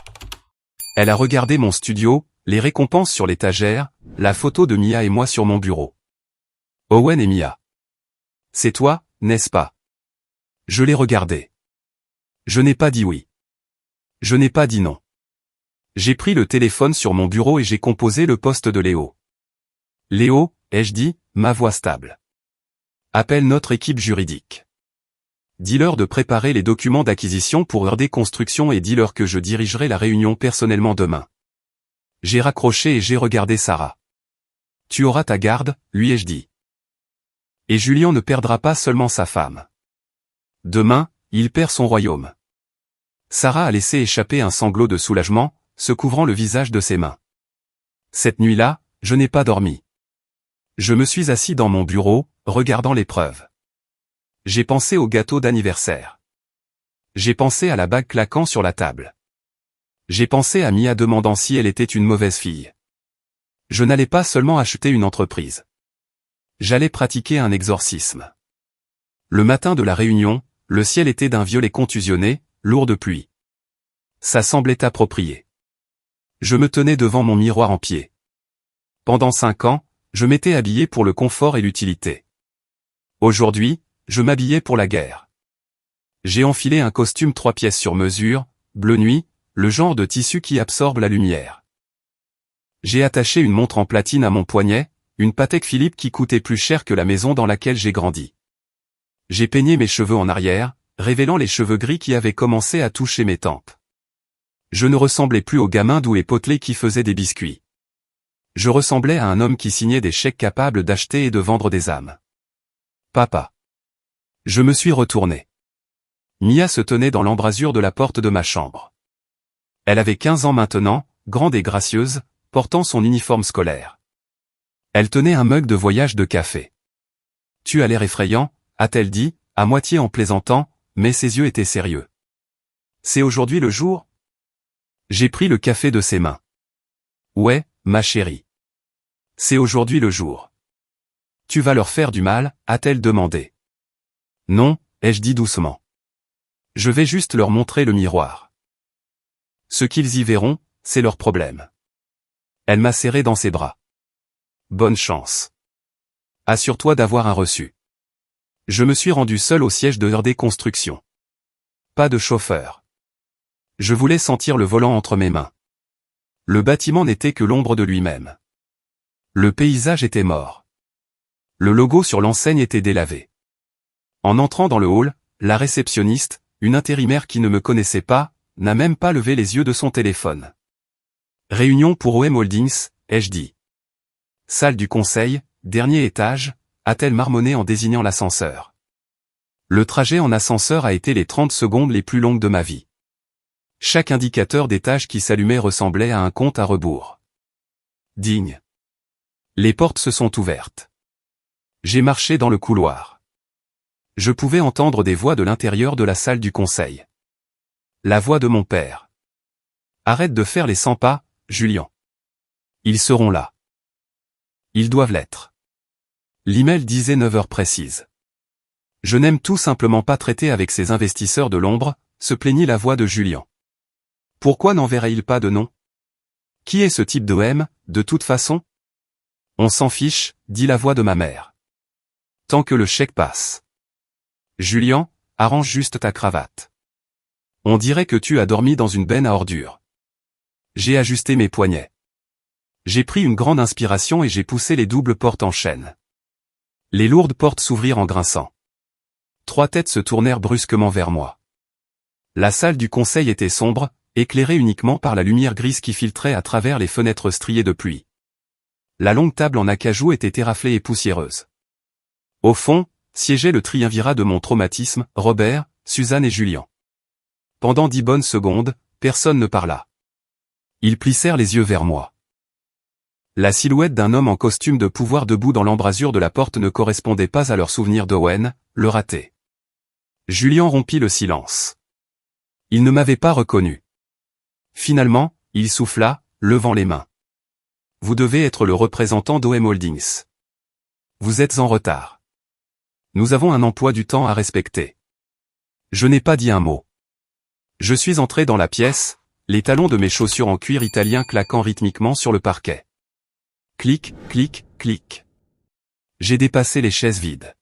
[SPEAKER 1] Elle a regardé mon studio, les récompenses sur l'étagère, la photo de Mia et moi sur mon bureau. Owen et Mia. C'est toi, n'est-ce pas? Je l'ai regardé. Je n'ai pas dit oui. Je n'ai pas dit non. J'ai pris le téléphone sur mon bureau et j'ai composé le poste de Léo. Léo, ai-je dit, ma voix stable. Appelle notre équipe juridique. Dis-leur de préparer les documents d'acquisition pour ERD Construction et dis-leur que je dirigerai la réunion personnellement demain. J'ai raccroché et j'ai regardé Sarah. Tu auras ta garde, lui ai-je dit. Et Julien ne perdra pas seulement sa femme. Demain, il perd son royaume. Sarah a laissé échapper un sanglot de soulagement, se couvrant le visage de ses mains. Cette nuit-là, je n'ai pas dormi. Je me suis assis dans mon bureau, regardant les preuves. J'ai pensé au gâteau d'anniversaire. J'ai pensé à la bague claquant sur la table. J'ai pensé à Mia demandant si elle était une mauvaise fille. Je n'allais pas seulement acheter une entreprise. J'allais pratiquer un exorcisme. Le matin de la réunion, le ciel était d'un violet contusionné, lourd de pluie. Ça semblait approprié. Je me tenais devant mon miroir en pied. Pendant 5 ans, je m'étais habillé pour le confort et l'utilité. Aujourd'hui, je m'habillais pour la guerre. J'ai enfilé un costume 3 pièces sur mesure, bleu nuit, le genre de tissu qui absorbe la lumière. J'ai attaché une montre en platine à mon poignet, une Patek Philippe qui coûtait plus cher que la maison dans laquelle j'ai grandi. J'ai peigné mes cheveux en arrière, révélant les cheveux gris qui avaient commencé à toucher mes tempes. Je ne ressemblais plus au gamin doux et potelé qui faisait des biscuits. Je ressemblais à un homme qui signait des chèques capables d'acheter et de vendre des âmes. Papa. Je me suis retourné. Mia se tenait dans l'embrasure de la porte de ma chambre. Elle avait 15 ans maintenant, grande et gracieuse, portant son uniforme scolaire. Elle tenait un mug de voyage de café. « Tu as l'air effrayant », a-t-elle dit, à moitié en plaisantant, mais ses yeux étaient sérieux. « C'est aujourd'hui le jour ?» J'ai pris le café de ses mains. « Ouais, ma chérie. C'est aujourd'hui le jour. »« Tu vas leur faire du mal ?» a-t-elle demandé. « Non », ai-je dit doucement. « Je vais juste leur montrer le miroir. Ce qu'ils y verront, c'est leur problème. » Elle m'a serré dans ses bras. « Bonne chance. Assure-toi d'avoir un reçu. » Je me suis rendu seul au siège de ERD Construction. Pas de chauffeur. Je voulais sentir le volant entre mes mains. Le bâtiment n'était que l'ombre de lui-même. Le paysage était mort. Le logo sur l'enseigne était délavé. En entrant dans le hall, la réceptionniste, une intérimaire qui ne me connaissait pas, n'a même pas levé les yeux de son téléphone. Réunion pour OM Holdings, ai-je dit. Salle du conseil, dernier étage, a-t-elle marmonné en désignant l'ascenseur. Le trajet en ascenseur a été les 30 secondes les plus longues de ma vie. Chaque indicateur d'étage qui s'allumait ressemblait à un compte à rebours. Digne. Les portes se sont ouvertes. J'ai marché dans le couloir. Je pouvais entendre des voix de l'intérieur de la salle du conseil. La voix de mon père. Arrête de faire les 100 pas, Julien. Ils seront là. Ils doivent l'être. L'email disait 9 heures précises. Je n'aime tout simplement pas traiter avec ces investisseurs de l'ombre, se plaignit la voix de Julien. Pourquoi n'enverrait-il pas de nom? Qui est ce type d'OM, de toute façon? On s'en fiche, dit la voix de ma mère. Tant que le chèque passe. Julien, arrange juste ta cravate. On dirait que tu as dormi dans une benne à ordures. J'ai ajusté mes poignets. J'ai pris une grande inspiration et j'ai poussé les doubles portes en chaîne. Les lourdes portes s'ouvrirent en grinçant. 3 têtes se tournèrent brusquement vers moi. La salle du conseil était sombre, éclairée uniquement par la lumière grise qui filtrait à travers les fenêtres striées de pluie. La longue table en acajou était éraflée et poussiéreuse. Au fond, siégeait le triumvirat de mon traumatisme, Robert, Suzanne et Julien. Pendant 10 bonnes secondes, personne ne parla. Ils plissèrent les yeux vers moi. La silhouette d'un homme en costume de pouvoir debout dans l'embrasure de la porte ne correspondait pas à leur souvenir d'Owen, le raté. Julien rompit le silence. Il ne m'avait pas reconnu. Finalement, il souffla, levant les mains. Vous devez être le représentant d'OM Holdings. Vous êtes en retard. Nous avons un emploi du temps à respecter. Je n'ai pas dit un mot. Je suis entré dans la pièce, les talons de mes chaussures en cuir italien claquant rythmiquement sur le parquet. Clic, clic, clic. J'ai dépassé les chaises vides.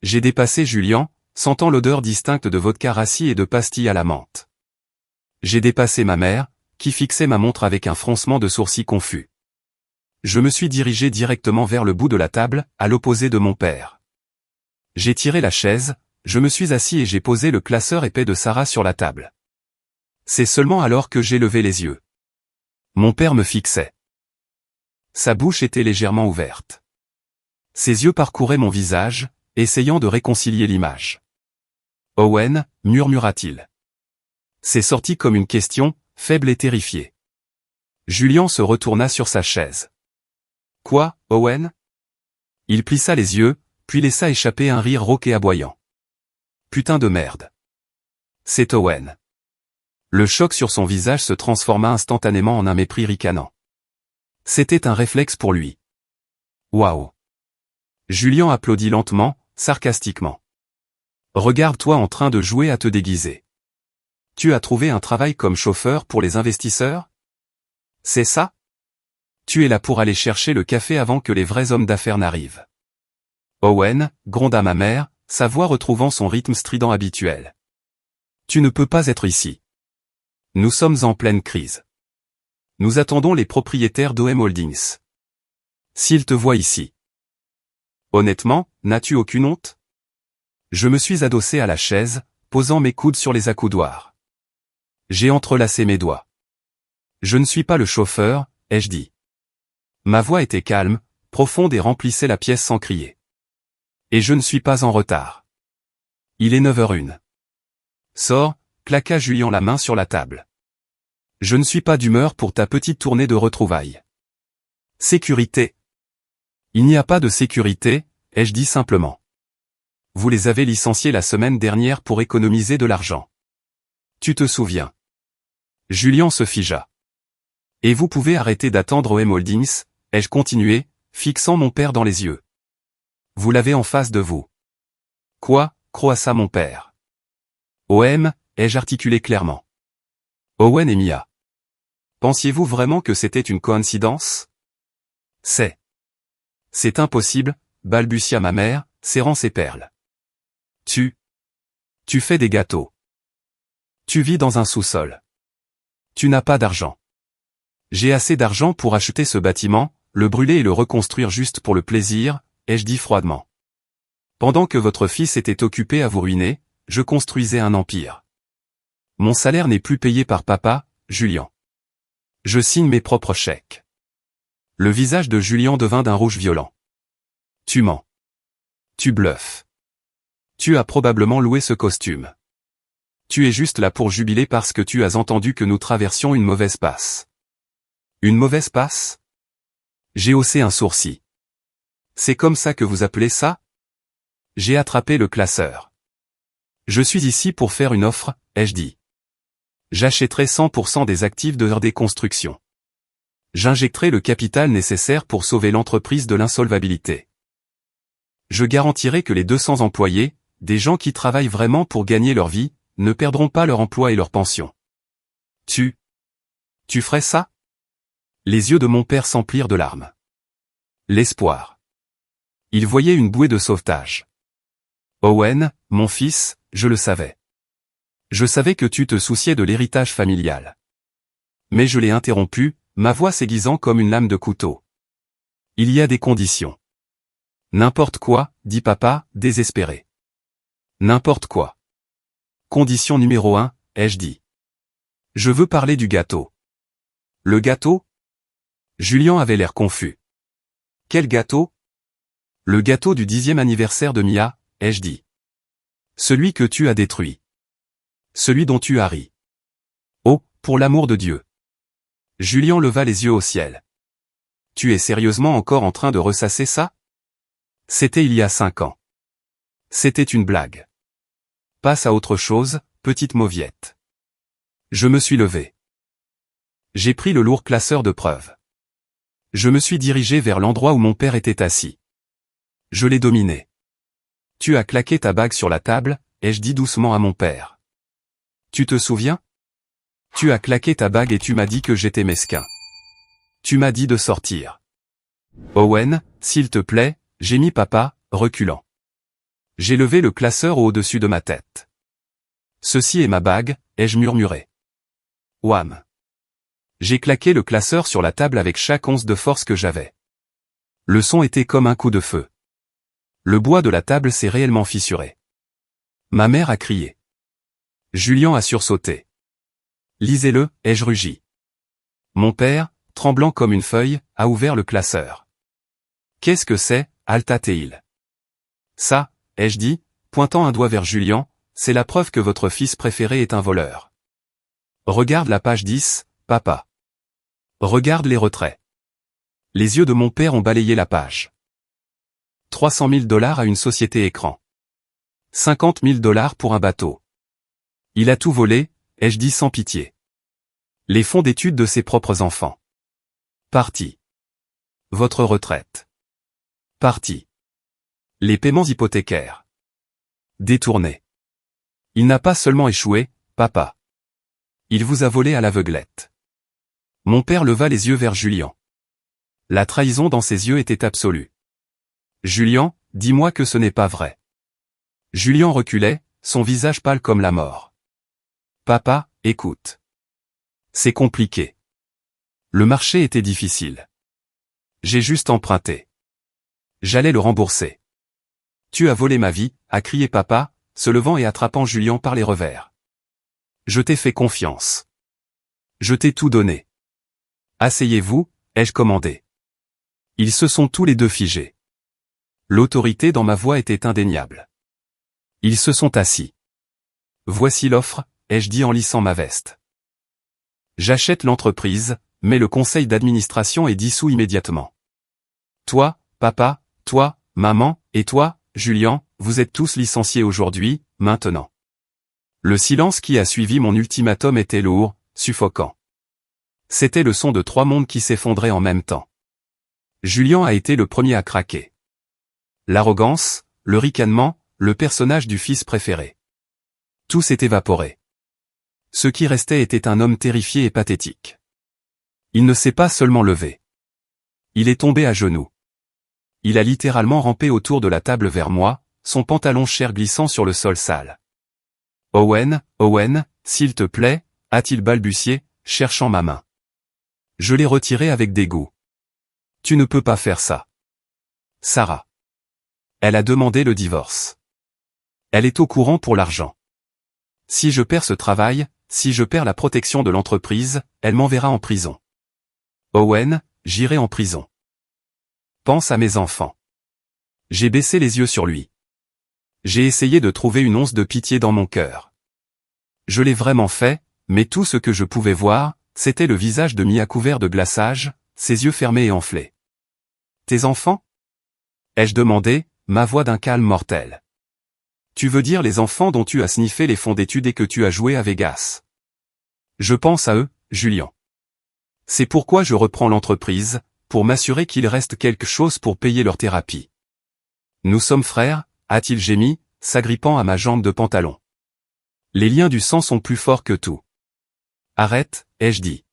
[SPEAKER 1] J'ai dépassé Julien, sentant l'odeur distincte de vodka rassis et de pastilles à la menthe. J'ai dépassé ma mère, qui fixait ma montre avec un froncement de sourcils confus. Je me suis dirigé directement vers le bout de la table, à l'opposé de mon père. J'ai tiré la chaise, je me suis assis et j'ai posé le classeur épais de Sarah sur la table. C'est seulement alors que j'ai levé les yeux. Mon père me fixait. Sa bouche était légèrement ouverte. Ses yeux parcouraient mon visage, essayant de réconcilier l'image. « Owen » murmura-t-il. C'est sorti comme une question, faible et terrifiée. Julien se retourna sur sa chaise. « Quoi, Owen ?» Il plissa les yeux, puis laissa échapper un rire rauque et aboyant. « Putain de merde. » C'est Owen. Le choc sur son visage se transforma instantanément en un mépris ricanant. C'était un réflexe pour lui. Waouh. Julien applaudit lentement, sarcastiquement. Regarde-toi en train de jouer à te déguiser. Tu as trouvé un travail comme chauffeur pour les investisseurs? C'est ça? Tu es là pour aller chercher le café avant que les vrais hommes d'affaires n'arrivent. Owen, gronda ma mère, sa voix retrouvant son rythme strident habituel. Tu ne peux pas être ici. Nous sommes en pleine crise. Nous attendons les propriétaires d'OM Holdings. S'ils te voient ici. Honnêtement, n'as-tu aucune honte? Je me suis adossé à la chaise, posant mes coudes sur les accoudoirs. J'ai entrelacé mes doigts. Je ne suis pas le chauffeur, ai-je dit. Ma voix était calme, profonde et remplissait la pièce sans crier. Et je ne suis pas en retard. Il est 9h01. Sors, claqua Julien la main sur la table. Je ne suis pas d'humeur pour ta petite tournée de retrouvailles. Sécurité. Il n'y a pas de sécurité, ai-je dit simplement. Vous les avez licenciés la semaine dernière pour économiser de l'argent. Tu te souviens. Julien se figea. Et vous pouvez arrêter d'attendre OM Holdings, ai-je continué, fixant mon père dans les yeux. Vous l'avez en face de vous. Quoi, croassa mon père. OM, ai-je articulé clairement. Owen et Mia. Pensiez-vous vraiment que c'était une coïncidence? C'est impossible, balbutia ma mère, serrant ses perles. Tu fais des gâteaux. Tu vis dans un sous-sol. Tu n'as pas d'argent. J'ai assez d'argent pour acheter ce bâtiment, le brûler et le reconstruire juste pour le plaisir, ai-je dit froidement. Pendant que votre fils était occupé à vous ruiner, je construisais un empire. Mon salaire n'est plus payé par papa, Julien. Je signe mes propres chèques. Le visage de Julien devint d'un rouge violent. Tu mens. Tu bluffes. Tu as probablement loué ce costume. Tu es juste là pour jubiler parce que tu as entendu que nous traversions une mauvaise passe. Une mauvaise passe? J'ai haussé un sourcil. C'est comme ça que vous appelez ça? J'ai attrapé le classeur. Je suis ici pour faire une offre, ai-je dit. J'achèterai 100% des actifs de RD Construction. J'injecterai le capital nécessaire pour sauver l'entreprise de l'insolvabilité. Je garantirai que les 200 employés, des gens qui travaillent vraiment pour gagner leur vie, ne perdront pas leur emploi et leur pension. Tu ferais ça? Les yeux de mon père s'emplirent de larmes. L'espoir. Il voyait une bouée de sauvetage. Owen, mon fils, je le savais. Je savais que tu te souciais de l'héritage familial. Mais je l'ai interrompu, ma voix s'aiguisant comme une lame de couteau. Il y a des conditions. N'importe quoi, dit papa, désespéré. N'importe quoi. Condition numéro 1, ai-je dit. Je veux parler du gâteau. Le gâteau? Julien avait l'air confus. Quel gâteau? Le gâteau du 10e anniversaire de Mia, ai-je dit. Celui que tu as détruit. Celui dont tu as ri. Oh, pour l'amour de Dieu. Julien leva les yeux au ciel. Tu es sérieusement encore en train de ressasser ça? C'était il y a 5 ans. C'était une blague. Passe à autre chose, petite mauviette. Je me suis levé. J'ai pris le lourd classeur de preuves. Je me suis dirigé vers l'endroit où mon père était assis. Je l'ai dominé. Tu as claqué ta bague sur la table, ai-je dit doucement à mon père. Tu te souviens? Tu as claqué ta bague et tu m'as dit que j'étais mesquin. Tu m'as dit de sortir. Owen, s'il te plaît, gémit papa, reculant. J'ai levé le classeur au-dessus de ma tête. Ceci est ma bague, ai-je murmuré. Wham! J'ai claqué le classeur sur la table avec chaque once de force que j'avais. Le son était comme un coup de feu. Le bois de la table s'est réellement fissuré. Ma mère a crié. Julien a sursauté. Lisez-le, ai-je rugi. Mon père, tremblant comme une feuille, a ouvert le classeur. Qu'est-ce que c'est, Alta-t-il? Ça, ai-je dit, pointant un doigt vers Julien, c'est la preuve que votre fils préféré est un voleur. Regarde la page 10, papa. Regarde les retraits. Les yeux de mon père ont balayé la page. 300 000 $ à une société écran. 50 000 $ pour un bateau. Il a tout volé, ai-je dit sans pitié. Les fonds d'études de ses propres enfants. Parti. Votre retraite. Parti. Les paiements hypothécaires. Détournés. Il n'a pas seulement échoué, papa. Il vous a volé à l'aveuglette. Mon père leva les yeux vers Julien. La trahison dans ses yeux était absolue. Julien, dis-moi que ce n'est pas vrai. Julien reculait, son visage pâle comme la mort. Papa, écoute. C'est compliqué. Le marché était difficile. J'ai juste emprunté. J'allais le rembourser. Tu as volé ma vie, a crié papa, se levant et attrapant Julien par les revers. Je t'ai fait confiance. Je t'ai tout donné. Asseyez-vous, ai-je commandé. Ils se sont tous les deux figés. L'autorité dans ma voix était indéniable. Ils se sont assis. Voici l'offre, ai-je dit en lissant ma veste. J'achète l'entreprise, mais le conseil d'administration est dissous immédiatement. Toi, papa, toi, maman, et toi, Julien, vous êtes tous licenciés aujourd'hui, maintenant. Le silence qui a suivi mon ultimatum était lourd, suffocant. C'était le son de 3 mondes qui s'effondraient en même temps. Julien a été le premier à craquer. L'arrogance, le ricanement, le personnage du fils préféré. Tout s'est évaporé. Ce qui restait était un homme terrifié et pathétique. Il ne s'est pas seulement levé. Il est tombé à genoux. Il a littéralement rampé autour de la table vers moi, son pantalon chair glissant sur le sol sale. Owen, s'il te plaît, a-t-il balbutié, cherchant ma main. Je l'ai retiré avec dégoût. Tu ne peux pas faire ça. Sarah. Elle a demandé le divorce. Elle est au courant pour l'argent. Si je perds ce travail, si je perds la protection de l'entreprise, elle m'enverra en prison. Owen, j'irai en prison. Pense à mes enfants. J'ai baissé les yeux sur lui. J'ai essayé de trouver une once de pitié dans mon cœur. Je l'ai vraiment fait, mais tout ce que je pouvais voir, c'était le visage de Mia couvert de glaçage, ses yeux fermés et enflés. Tes enfants? Ai-je demandé, ma voix d'un calme mortel. Tu veux dire les enfants dont tu as sniffé les fonds d'études et que tu as joué à Vegas? Je pense à eux, Julien. C'est pourquoi je reprends l'entreprise, pour m'assurer qu'il reste quelque chose pour payer leur thérapie. Nous sommes frères, a-t-il gémi, s'agrippant à ma jambe de pantalon. Les liens du sang sont plus forts que tout. Arrête, ai-je dit.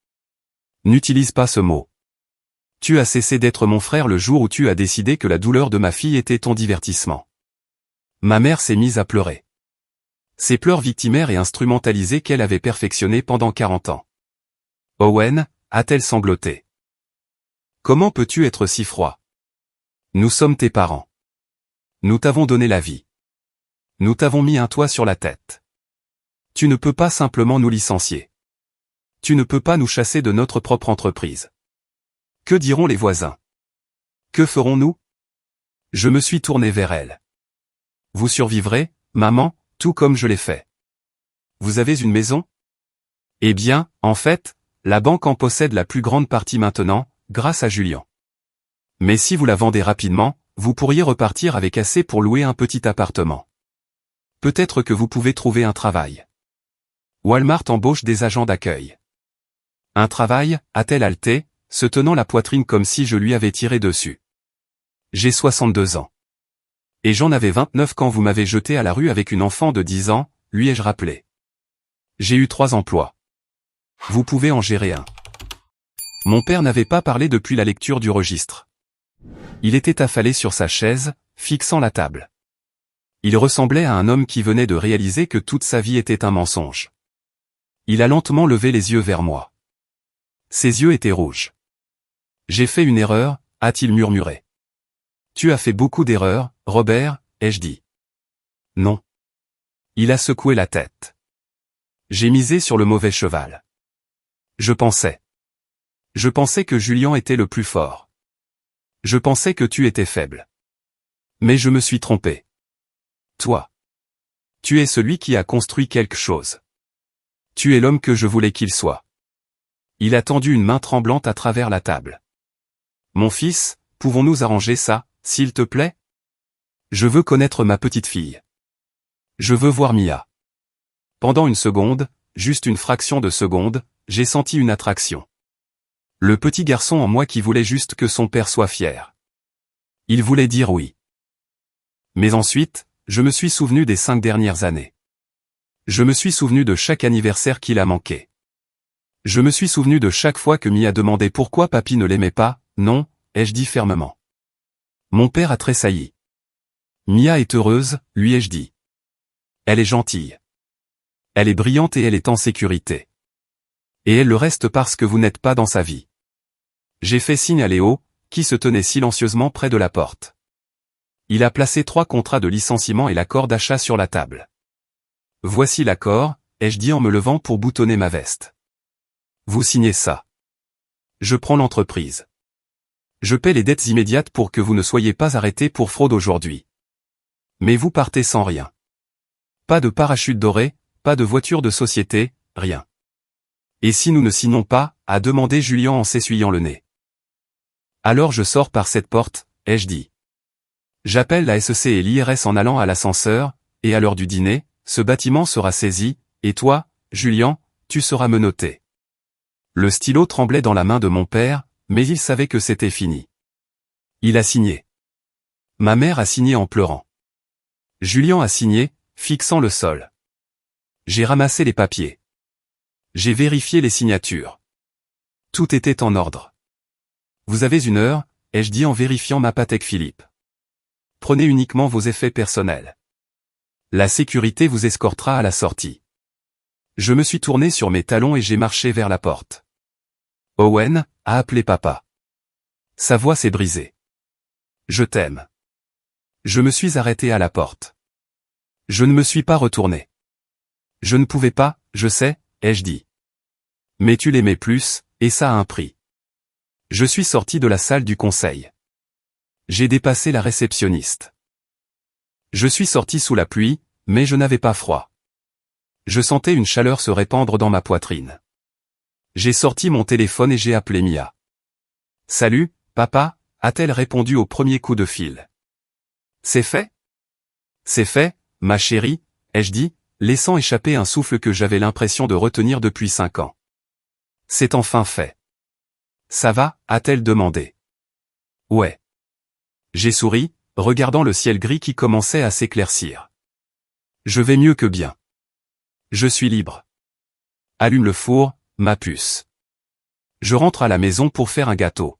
[SPEAKER 1] N'utilise pas ce mot. Tu as cessé d'être mon frère le jour où tu as décidé que la douleur de ma fille était ton divertissement. Ma mère s'est mise à pleurer. Ces pleurs victimaires et instrumentalisés qu'elle avait perfectionnés pendant 40 ans. Owen, a-t-elle sangloté. Comment peux-tu être si froid? Nous sommes tes parents. Nous t'avons donné la vie. Nous t'avons mis un toit sur la tête. Tu ne peux pas simplement nous licencier. Tu ne peux pas nous chasser de notre propre entreprise. Que diront les voisins? Que ferons-nous? Je me suis tourné vers elle. Vous survivrez, maman, tout comme je l'ai fait. Vous avez une maison? Eh bien, en fait, la banque en possède la plus grande partie maintenant, grâce à Julien. Mais si vous la vendez rapidement, vous pourriez repartir avec assez pour louer un petit appartement. Peut-être que vous pouvez trouver un travail. Walmart embauche des agents d'accueil. Un travail, a-t-elle haleté, se tenant la poitrine comme si je lui avais tiré dessus. J'ai 62 ans. Et j'en avais 29 quand vous m'avez jeté à la rue avec une enfant de 10 ans, lui ai-je rappelé. J'ai eu 3 emplois. Vous pouvez en gérer un. Mon père n'avait pas parlé depuis la lecture du registre. Il était affalé sur sa chaise, fixant la table. Il ressemblait à un homme qui venait de réaliser que toute sa vie était un mensonge. Il a lentement levé les yeux vers moi. Ses yeux étaient rouges. J'ai fait une erreur, a-t-il murmuré. Tu as fait beaucoup d'erreurs, Robert, ai-je dit. Non. Il a secoué la tête. J'ai misé sur le mauvais cheval. Je pensais que Julien était le plus fort. Je pensais que tu étais faible. Mais je me suis trompé. Toi. Tu es celui qui a construit quelque chose. Tu es l'homme que je voulais qu'il soit. Il a tendu une main tremblante à travers la table. Mon fils, pouvons-nous arranger ça, s'il te plaît? Je veux connaître ma petite fille. Je veux voir Mia. Pendant une seconde, juste une fraction de seconde, j'ai senti une attraction. Le petit garçon en moi qui voulait juste que son père soit fier. Il voulait dire oui. Mais ensuite, je me suis souvenu des 5 dernières années. Je me suis souvenu de chaque anniversaire qu'il a manqué. Je me suis souvenu de chaque fois que Mia demandait pourquoi papy ne l'aimait pas, non, ai-je dit fermement. Mon père a tressailli. Mia est heureuse, lui ai-je dit. Elle est gentille. Elle est brillante et elle est en sécurité. Et elle le reste parce que vous n'êtes pas dans sa vie. J'ai fait signe à Léo, qui se tenait silencieusement près de la porte. Il a placé 3 contrats de licenciement et l'accord d'achat sur la table. Voici l'accord, ai-je dit en me levant pour boutonner ma veste. Vous signez ça. Je prends l'entreprise. Je paie les dettes immédiates pour que vous ne soyez pas arrêté pour fraude aujourd'hui. Mais vous partez sans rien. Pas de parachute doré, pas de voiture de société, rien. Et si nous ne signons pas, a demandé Julien en s'essuyant le nez. Alors je sors par cette porte, ai-je dit. J'appelle la SEC et l'IRS en allant à l'ascenseur, et à l'heure du dîner, ce bâtiment sera saisi, et toi, Julien, tu seras menotté. Le stylo tremblait dans la main de mon père, mais il savait que c'était fini. Il a signé. Ma mère a signé en pleurant. Julien a signé, fixant le sol. J'ai ramassé les papiers. J'ai vérifié les signatures. Tout était en ordre. Vous avez 1 heure, ai-je dit en vérifiant ma Patek Philippe. Prenez uniquement vos effets personnels. La sécurité vous escortera à la sortie. Je me suis tourné sur mes talons et j'ai marché vers la porte. Owen, a appelé papa. Sa voix s'est brisée. Je t'aime. Je me suis arrêté à la porte. Je ne me suis pas retourné. Je ne pouvais pas, je sais, ai-je dit. Mais tu l'aimais plus, et ça a un prix. Je suis sorti de la salle du conseil. J'ai dépassé la réceptionniste. Je suis sorti sous la pluie, mais je n'avais pas froid. Je sentais une chaleur se répandre dans ma poitrine. J'ai sorti mon téléphone et j'ai appelé Mia. Salut, papa, a-t-elle répondu au premier coup de fil. C'est fait? C'est fait, ma chérie, ai-je dit, laissant échapper un souffle que j'avais l'impression de retenir depuis 5 ans. C'est enfin fait. Ça va, a-t-elle demandé. Ouais. J'ai souri, regardant le ciel gris qui commençait à s'éclaircir. Je vais mieux que bien. Je suis libre. Allume le four, ma puce. Je rentre à la maison pour faire un gâteau.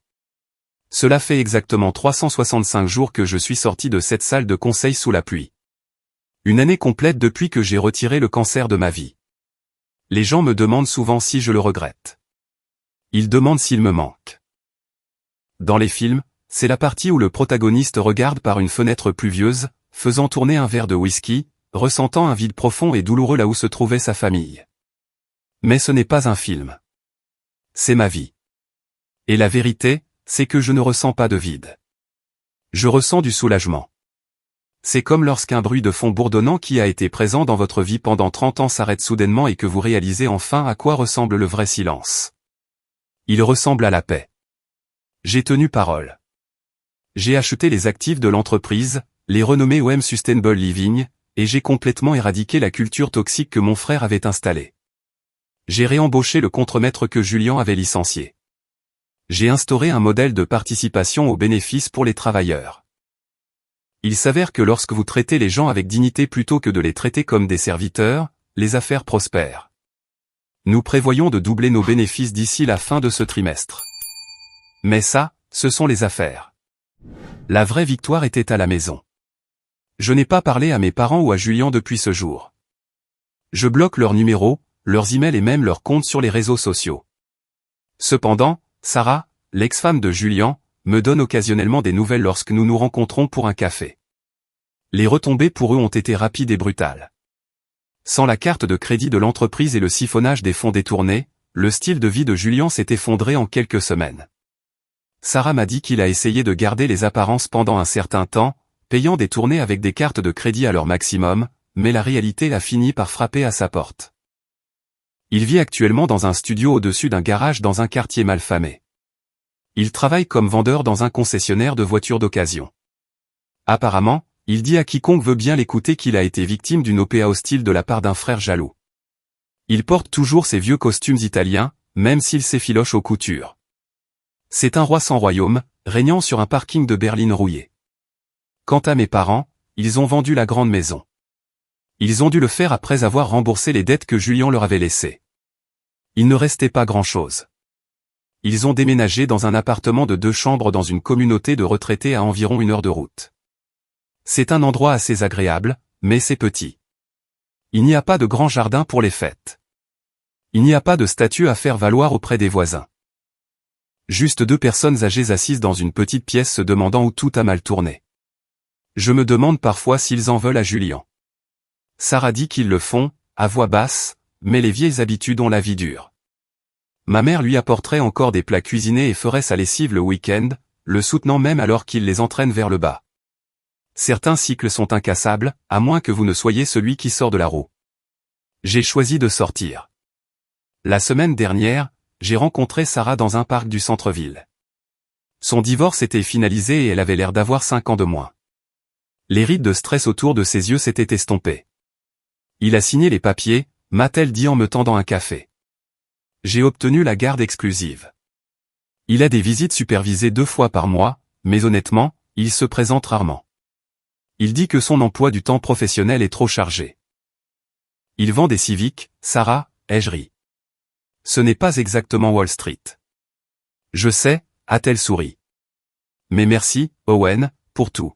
[SPEAKER 1] Cela fait exactement 365 jours que je suis sorti de cette salle de conseil sous la pluie. Une année complète depuis que j'ai retiré le cancer de ma vie. Les gens me demandent souvent si je le regrette. Ils demandent s'il me manque. Dans les films, c'est la partie où le protagoniste regarde par une fenêtre pluvieuse, faisant tourner un verre de whisky, ressentant un vide profond et douloureux là où se trouvait sa famille. Mais ce n'est pas un film. C'est ma vie. Et la vérité, c'est que je ne ressens pas de vide. Je ressens du soulagement. C'est comme lorsqu'un bruit de fond bourdonnant qui a été présent dans votre vie pendant 30 ans s'arrête soudainement et que vous réalisez enfin à quoi ressemble le vrai silence. Il ressemble à la paix. J'ai tenu parole. J'ai acheté les actifs de l'entreprise, les renommés OM Sustainable Living, et j'ai complètement éradiqué la culture toxique que mon frère avait installée. J'ai réembauché le contremaître que Julien avait licencié. J'ai instauré un modèle de participation aux bénéfices pour les travailleurs. Il s'avère que lorsque vous traitez les gens avec dignité plutôt que de les traiter comme des serviteurs, les affaires prospèrent. Nous prévoyons de doubler nos bénéfices d'ici la fin de ce trimestre. Mais ça, ce sont les affaires. La vraie victoire était à la maison. Je n'ai pas parlé à mes parents ou à Julien depuis ce jour. Je bloque leurs numéros, leurs emails et même leurs comptes sur les réseaux sociaux. Cependant, Sarah, l'ex-femme de Julien, me donne occasionnellement des nouvelles lorsque nous nous rencontrons pour un café. Les retombées pour eux ont été rapides et brutales. Sans la carte de crédit de l'entreprise et le siphonnage des fonds détournés, le style de vie de Julien s'est effondré en quelques semaines. Sarah m'a dit qu'il a essayé de garder les apparences pendant un certain temps, payant des tournées avec des cartes de crédit à leur maximum, mais la réalité a fini par frapper à sa porte. Il vit actuellement dans un studio au-dessus d'un garage dans un quartier malfamé. Il travaille comme vendeur dans un concessionnaire de voitures d'occasion. Apparemment, il dit à quiconque veut bien l'écouter qu'il a été victime d'une OPA hostile de la part d'un frère jaloux. Il porte toujours ses vieux costumes italiens, même s'il s'effiloche aux coutures. C'est un roi sans royaume, régnant sur un parking de berline rouillé. Quant à mes parents, ils ont vendu la grande maison. Ils ont dû le faire après avoir remboursé les dettes que Julien leur avait laissées. Il ne restait pas grand-chose. Ils ont déménagé dans un appartement de 2 chambres dans une communauté de retraités à environ 1 heure de route. C'est un endroit assez agréable, mais c'est petit. Il n'y a pas de grand jardin pour les fêtes. Il n'y a pas de statue à faire valoir auprès des voisins. Juste 2 personnes âgées assises dans une petite pièce se demandant où tout a mal tourné. Je me demande parfois s'ils en veulent à Julien. Sarah dit qu'ils le font, à voix basse, mais les vieilles habitudes ont la vie dure. Ma mère lui apporterait encore des plats cuisinés et ferait sa lessive le week-end, le soutenant même alors qu'il les entraîne vers le bas. Certains cycles sont incassables, à moins que vous ne soyez celui qui sort de la roue. J'ai choisi de sortir. La semaine dernière, j'ai rencontré Sarah dans un parc du centre-ville. Son divorce était finalisé et elle avait l'air d'avoir 5 ans de moins. Les rides de stress autour de ses yeux s'étaient estompées. Il a signé les papiers, m'a-t-elle dit en me tendant un café. J'ai obtenu la garde exclusive. Il a des visites supervisées 2 fois par mois, mais honnêtement, il se présente rarement. Il dit que son emploi du temps professionnel est trop chargé. Il vend des Civics, Sarah, ai-je ri. Ce n'est pas exactement Wall Street. Je sais, a-t-elle souri. Mais merci, Owen, pour tout.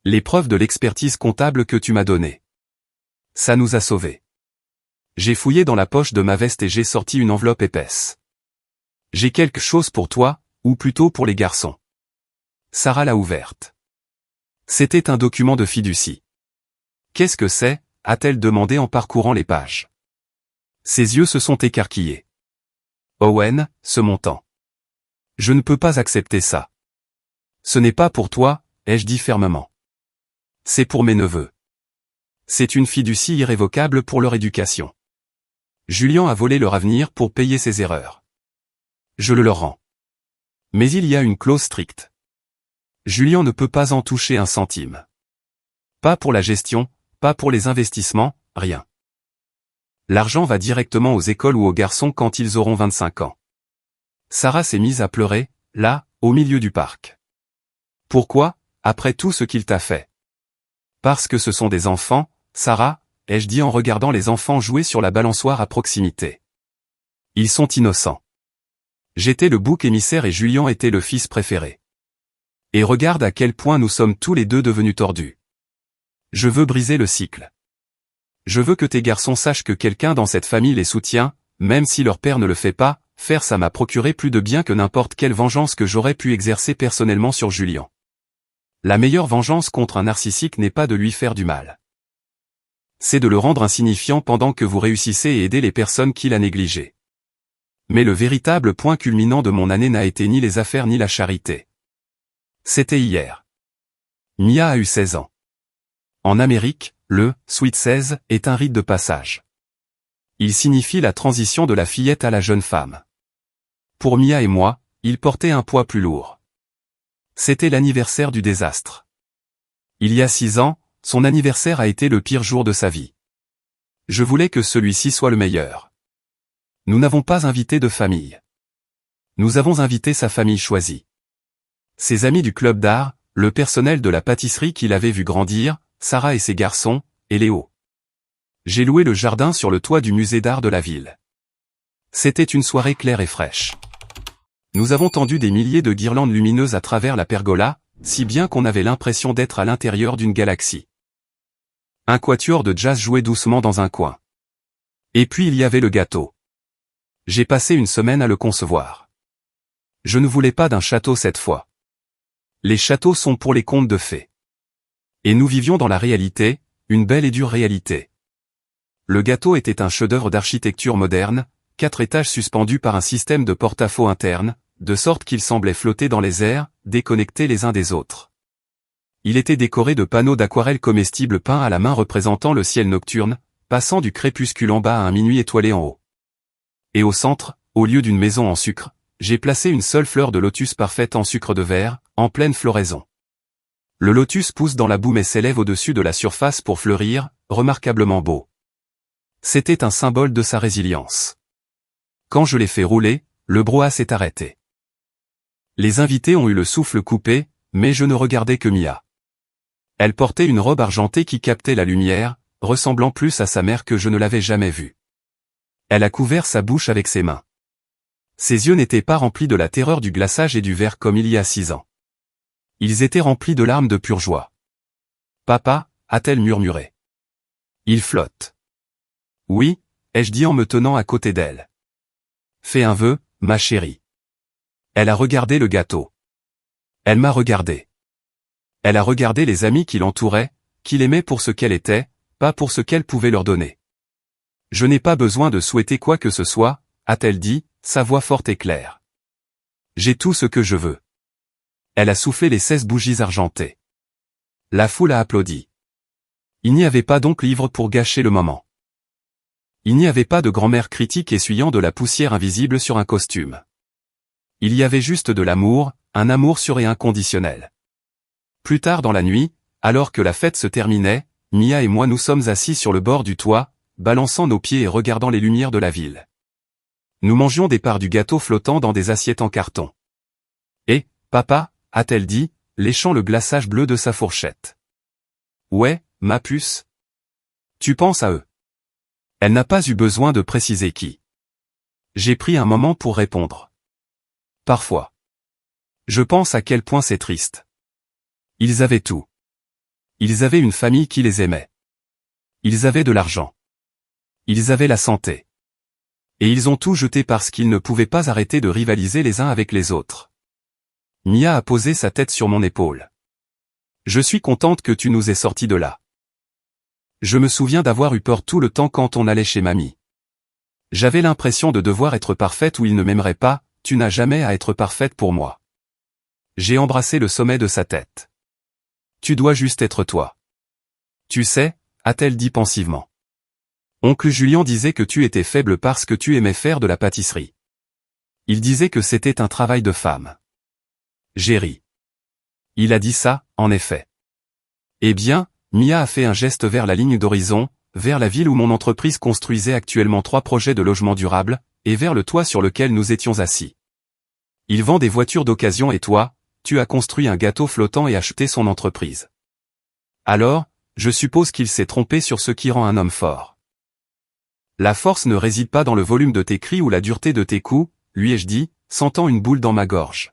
[SPEAKER 1] Les preuves de l'expertise comptable que tu m'as donnée. Ça nous a sauvés. J'ai fouillé dans la poche de ma veste et j'ai sorti une enveloppe épaisse. J'ai quelque chose pour toi, ou plutôt pour les garçons. Sarah l'a ouverte. C'était un document de fiducie. Qu'est-ce que c'est, a-t-elle demandé en parcourant les pages. Ses yeux se sont écarquillés. Owen, ce montant. Je ne peux pas accepter ça. Ce n'est pas pour toi, ai-je dit fermement. C'est pour mes neveux. C'est une fiducie irrévocable pour leur éducation. Julien a volé leur avenir pour payer ses erreurs. Je le leur rends. Mais il y a une clause stricte. Julien ne peut pas en toucher un centime. Pas pour la gestion, pas pour les investissements, rien. L'argent va directement aux écoles ou aux garçons quand ils auront 25 ans. Sarah s'est mise à pleurer, là, au milieu du parc. Pourquoi, après tout ce qu'il t'a fait? Parce que ce sont des enfants, Sarah, ai-je dit en regardant les enfants jouer sur la balançoire à proximité. Ils sont innocents. J'étais le bouc émissaire et Julien était le fils préféré. Et regarde à quel point nous sommes tous les deux devenus tordus. Je veux briser le cycle. Je veux que tes garçons sachent que quelqu'un dans cette famille les soutient, même si leur père ne le fait pas, faire ça m'a procuré plus de bien que n'importe quelle vengeance que j'aurais pu exercer personnellement sur Julien. La meilleure vengeance contre un narcissique n'est pas de lui faire du mal. C'est de le rendre insignifiant pendant que vous réussissez et aider les personnes qu'il a négligées. Mais le véritable point culminant de mon année n'a été ni les affaires ni la charité. C'était hier. Mia a eu 16 ans. En Amérique, le « Sweet 16 » est un rite de passage. Il signifie la transition de la fillette à la jeune femme. Pour Mia et moi, il portait un poids plus lourd. C'était l'anniversaire du désastre. Il y a 6 ans, son anniversaire a été le pire jour de sa vie. Je voulais que celui-ci soit le meilleur. Nous n'avons pas invité de famille. Nous avons invité sa famille choisie. Ses amis du club d'art, le personnel de la pâtisserie qu'il avait vu grandir, Sarah et ses garçons, et Léo. J'ai loué le jardin sur le toit du musée d'art de la ville. C'était une soirée claire et fraîche. Nous avons tendu des milliers de guirlandes lumineuses à travers la pergola, si bien qu'on avait l'impression d'être à l'intérieur d'une galaxie. Un quatuor de jazz jouait doucement dans un coin. Et puis il y avait le gâteau. J'ai passé une semaine à le concevoir. Je ne voulais pas d'un château cette fois. Les châteaux sont pour les contes de fées. Et nous vivions dans la réalité, une belle et dure réalité. Le gâteau était un chef-d'œuvre d'architecture moderne, 4 étages suspendus par un système de porte-à-faux interne, de sorte qu'ils semblaient flotter dans les airs, déconnectés les uns des autres. Il était décoré de panneaux d'aquarelle comestibles peints à la main représentant le ciel nocturne, passant du crépuscule en bas à un minuit étoilé en haut. Et au centre, au lieu d'une maison en sucre, j'ai placé une seule fleur de lotus parfaite en sucre de verre, en pleine floraison. Le lotus pousse dans la boue mais s'élève au-dessus de la surface pour fleurir, remarquablement beau. C'était un symbole de sa résilience. Quand je l'ai fait rouler, le brouhaha s'est arrêté. Les invités ont eu le souffle coupé, mais je ne regardais que Mia. Elle portait une robe argentée qui captait la lumière, ressemblant plus à sa mère que je ne l'avais jamais vue. Elle a couvert sa bouche avec ses mains. Ses yeux n'étaient pas remplis de la terreur du glaçage et du verre comme il y a 6 ans. Ils étaient remplis de larmes de pure joie. « Papa » a-t-elle murmuré. « Il flotte. »« Oui » ai-je dit en me tenant à côté d'elle. « Fais un vœu, ma chérie. » Elle a regardé le gâteau. Elle m'a regardé. Elle a regardé les amis qui l'entouraient, qui l'aimaient pour ce qu'elle était, pas pour ce qu'elle pouvait leur donner. « Je n'ai pas besoin de souhaiter quoi que ce soit » a-t-elle dit, sa voix forte et claire. « J'ai tout ce que je veux. » Elle a soufflé les 16 bougies argentées. La foule a applaudi. Il n'y avait pas donc livre pour gâcher le moment. Il n'y avait pas de grand-mère critique essuyant de la poussière invisible sur un costume. Il y avait juste de l'amour, un amour sûr et inconditionnel. Plus tard dans la nuit, alors que la fête se terminait, Mia et moi nous sommes assis sur le bord du toit, balançant nos pieds et regardant les lumières de la ville. Nous mangions des parts du gâteau flottant dans des assiettes en carton. « Et, papa » a-t-elle dit, léchant le glaçage bleu de sa fourchette. « Ouais, ma puce. Tu penses à eux. » Elle n'a pas eu besoin de préciser qui. J'ai pris un moment pour répondre. Parfois. Je pense à quel point c'est triste. Ils avaient tout. Ils avaient une famille qui les aimait. Ils avaient de l'argent. Ils avaient la santé. Et ils ont tout jeté parce qu'ils ne pouvaient pas arrêter de rivaliser les uns avec les autres. Mia a posé sa tête sur mon épaule. Je suis contente que tu nous aies sortis de là. Je me souviens d'avoir eu peur tout le temps quand on allait chez mamie. J'avais l'impression de devoir être parfaite ou il ne m'aimerait pas, tu n'as jamais à être parfaite pour moi. J'ai embrassé le sommet de sa tête. Tu dois juste être toi. Tu sais, a-t-elle dit pensivement. Oncle Julien disait que tu étais faible parce que tu aimais faire de la pâtisserie. Il disait que c'était un travail de femme. J'ai ri. Il a dit ça, en effet. Eh bien, Mia a fait un geste vers la ligne d'horizon, vers la ville où mon entreprise construisait actuellement 3 projets de logement durable, et vers le toit sur lequel nous étions assis. Il vend des voitures d'occasion et toi, tu as construit un gâteau flottant et acheté son entreprise. Alors, je suppose qu'il s'est trompé sur ce qui rend un homme fort. La force ne réside pas dans le volume de tes cris ou la dureté de tes coups, lui ai-je dit, sentant une boule dans ma gorge.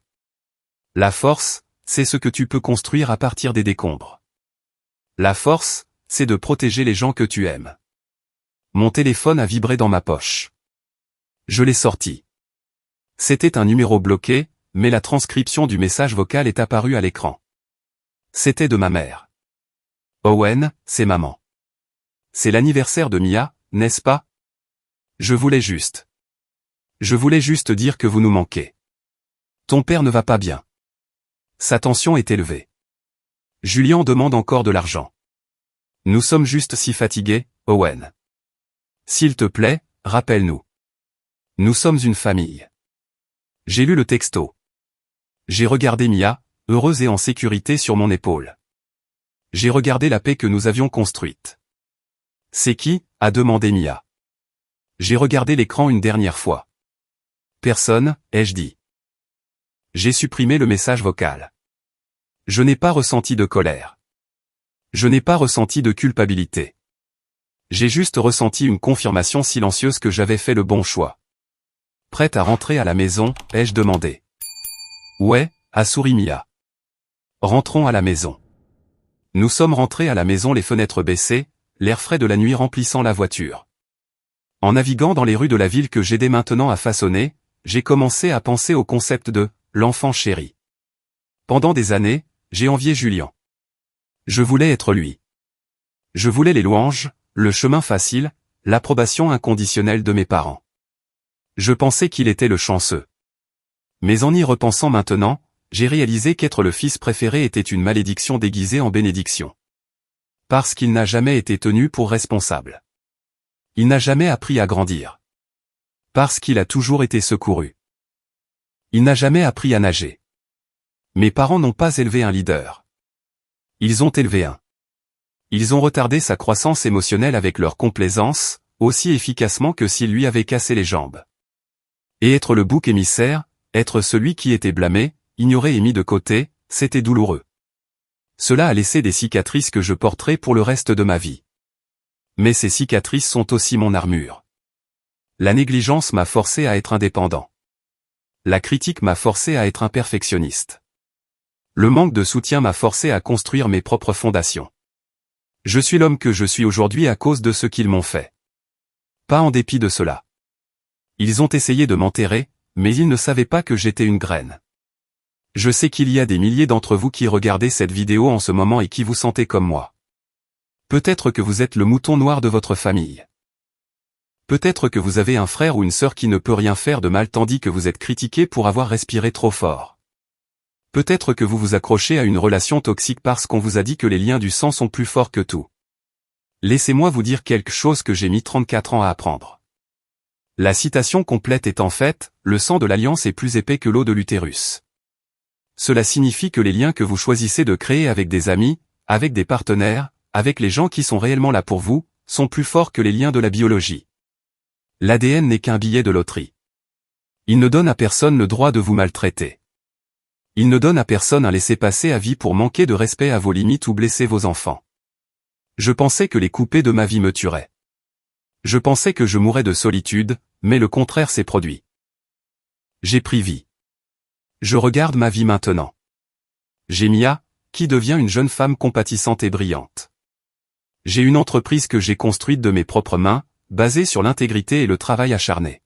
[SPEAKER 1] La force, c'est ce que tu peux construire à partir des décombres. La force, c'est de protéger les gens que tu aimes. Mon téléphone a vibré dans ma poche. Je l'ai sorti. C'était un numéro bloqué, mais la transcription du message vocal est apparue à l'écran. C'était de ma mère. Owen, c'est maman. C'est l'anniversaire de Mia, n'est-ce pas? Je voulais juste dire que vous nous manquez. Ton père ne va pas bien. Sa tension est élevée. Julien demande encore de l'argent. Nous sommes juste si fatigués, Owen. S'il te plaît, rappelle-nous. Nous sommes une famille. J'ai lu le texto. J'ai regardé Mia, heureuse et en sécurité sur mon épaule. J'ai regardé la paix que nous avions construite. C'est qui? A demandé Mia. J'ai regardé l'écran une dernière fois. Personne, ai-je dit. J'ai supprimé le message vocal. Je n'ai pas ressenti de colère. Je n'ai pas ressenti de culpabilité. J'ai juste ressenti une confirmation silencieuse que j'avais fait le bon choix. Prête à rentrer à la maison, ai-je demandé. Ouais, a souri Mia. Rentrons à la maison. Nous sommes rentrés à la maison les fenêtres baissées, l'air frais de la nuit remplissant la voiture. En naviguant dans les rues de la ville que j'aidais maintenant à façonner, j'ai commencé à penser au concept de « l'enfant chéri ». Pendant des années, j'ai envié Julien. Je voulais être lui. Je voulais les louanges, le chemin facile, l'approbation inconditionnelle de mes parents. Je pensais qu'il était le chanceux. Mais en y repensant maintenant, j'ai réalisé qu'être le fils préféré était une malédiction déguisée en bénédiction. Parce qu'il n'a jamais été tenu pour responsable. Il n'a jamais appris à grandir. Parce qu'il a toujours été secouru. Il n'a jamais appris à nager. Mes parents n'ont pas élevé un leader. Ils ont élevé un. Ils ont retardé sa croissance émotionnelle avec leur complaisance, aussi efficacement que s'ils lui avaient cassé les jambes. Et être le bouc émissaire, être celui qui était blâmé, ignoré et mis de côté, c'était douloureux. Cela a laissé des cicatrices que je porterai pour le reste de ma vie. Mais ces cicatrices sont aussi mon armure. La négligence m'a forcé à être indépendant. La critique m'a forcé à être un perfectionniste. Le manque de soutien m'a forcé à construire mes propres fondations. Je suis l'homme que je suis aujourd'hui à cause de ce qu'ils m'ont fait. Pas en dépit de cela. Ils ont essayé de m'enterrer, mais ils ne savaient pas que j'étais une graine. Je sais qu'il y a des milliers d'entre vous qui regardez cette vidéo en ce moment et qui vous sentez comme moi. Peut-être que vous êtes le mouton noir de votre famille. Peut-être que vous avez un frère ou une sœur qui ne peut rien faire de mal tandis que vous êtes critiqué pour avoir respiré trop fort. Peut-être que vous vous accrochez à une relation toxique parce qu'on vous a dit que les liens du sang sont plus forts que tout. Laissez-moi vous dire quelque chose que j'ai mis 34 ans à apprendre. La citation complète est en fait, le sang de l'alliance est plus épais que l'eau de l'utérus. Cela signifie que les liens que vous choisissez de créer avec des amis, avec des partenaires, avec les gens qui sont réellement là pour vous, sont plus forts que les liens de la biologie. L'ADN n'est qu'un billet de loterie. Il ne donne à personne le droit de vous maltraiter. Il ne donne à personne un laissez-passer à vie pour manquer de respect à vos limites ou blesser vos enfants. Je pensais que les couper de ma vie me tueraient. Je pensais que je mourrais de solitude, mais le contraire s'est produit. J'ai pris vie. Je regarde ma vie maintenant. J'ai Mia, qui devient une jeune femme compatissante et brillante. J'ai une entreprise que j'ai construite de mes propres mains, basée sur l'intégrité et le travail acharné.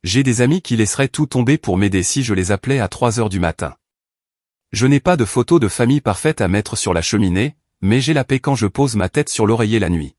[SPEAKER 1] J'ai des amis qui laisseraient tout tomber pour m'aider si je les appelais à 3 heures du matin. Je n'ai pas de photos de famille parfaite à mettre sur la cheminée, mais j'ai la paix quand je pose ma tête sur l'oreiller la nuit.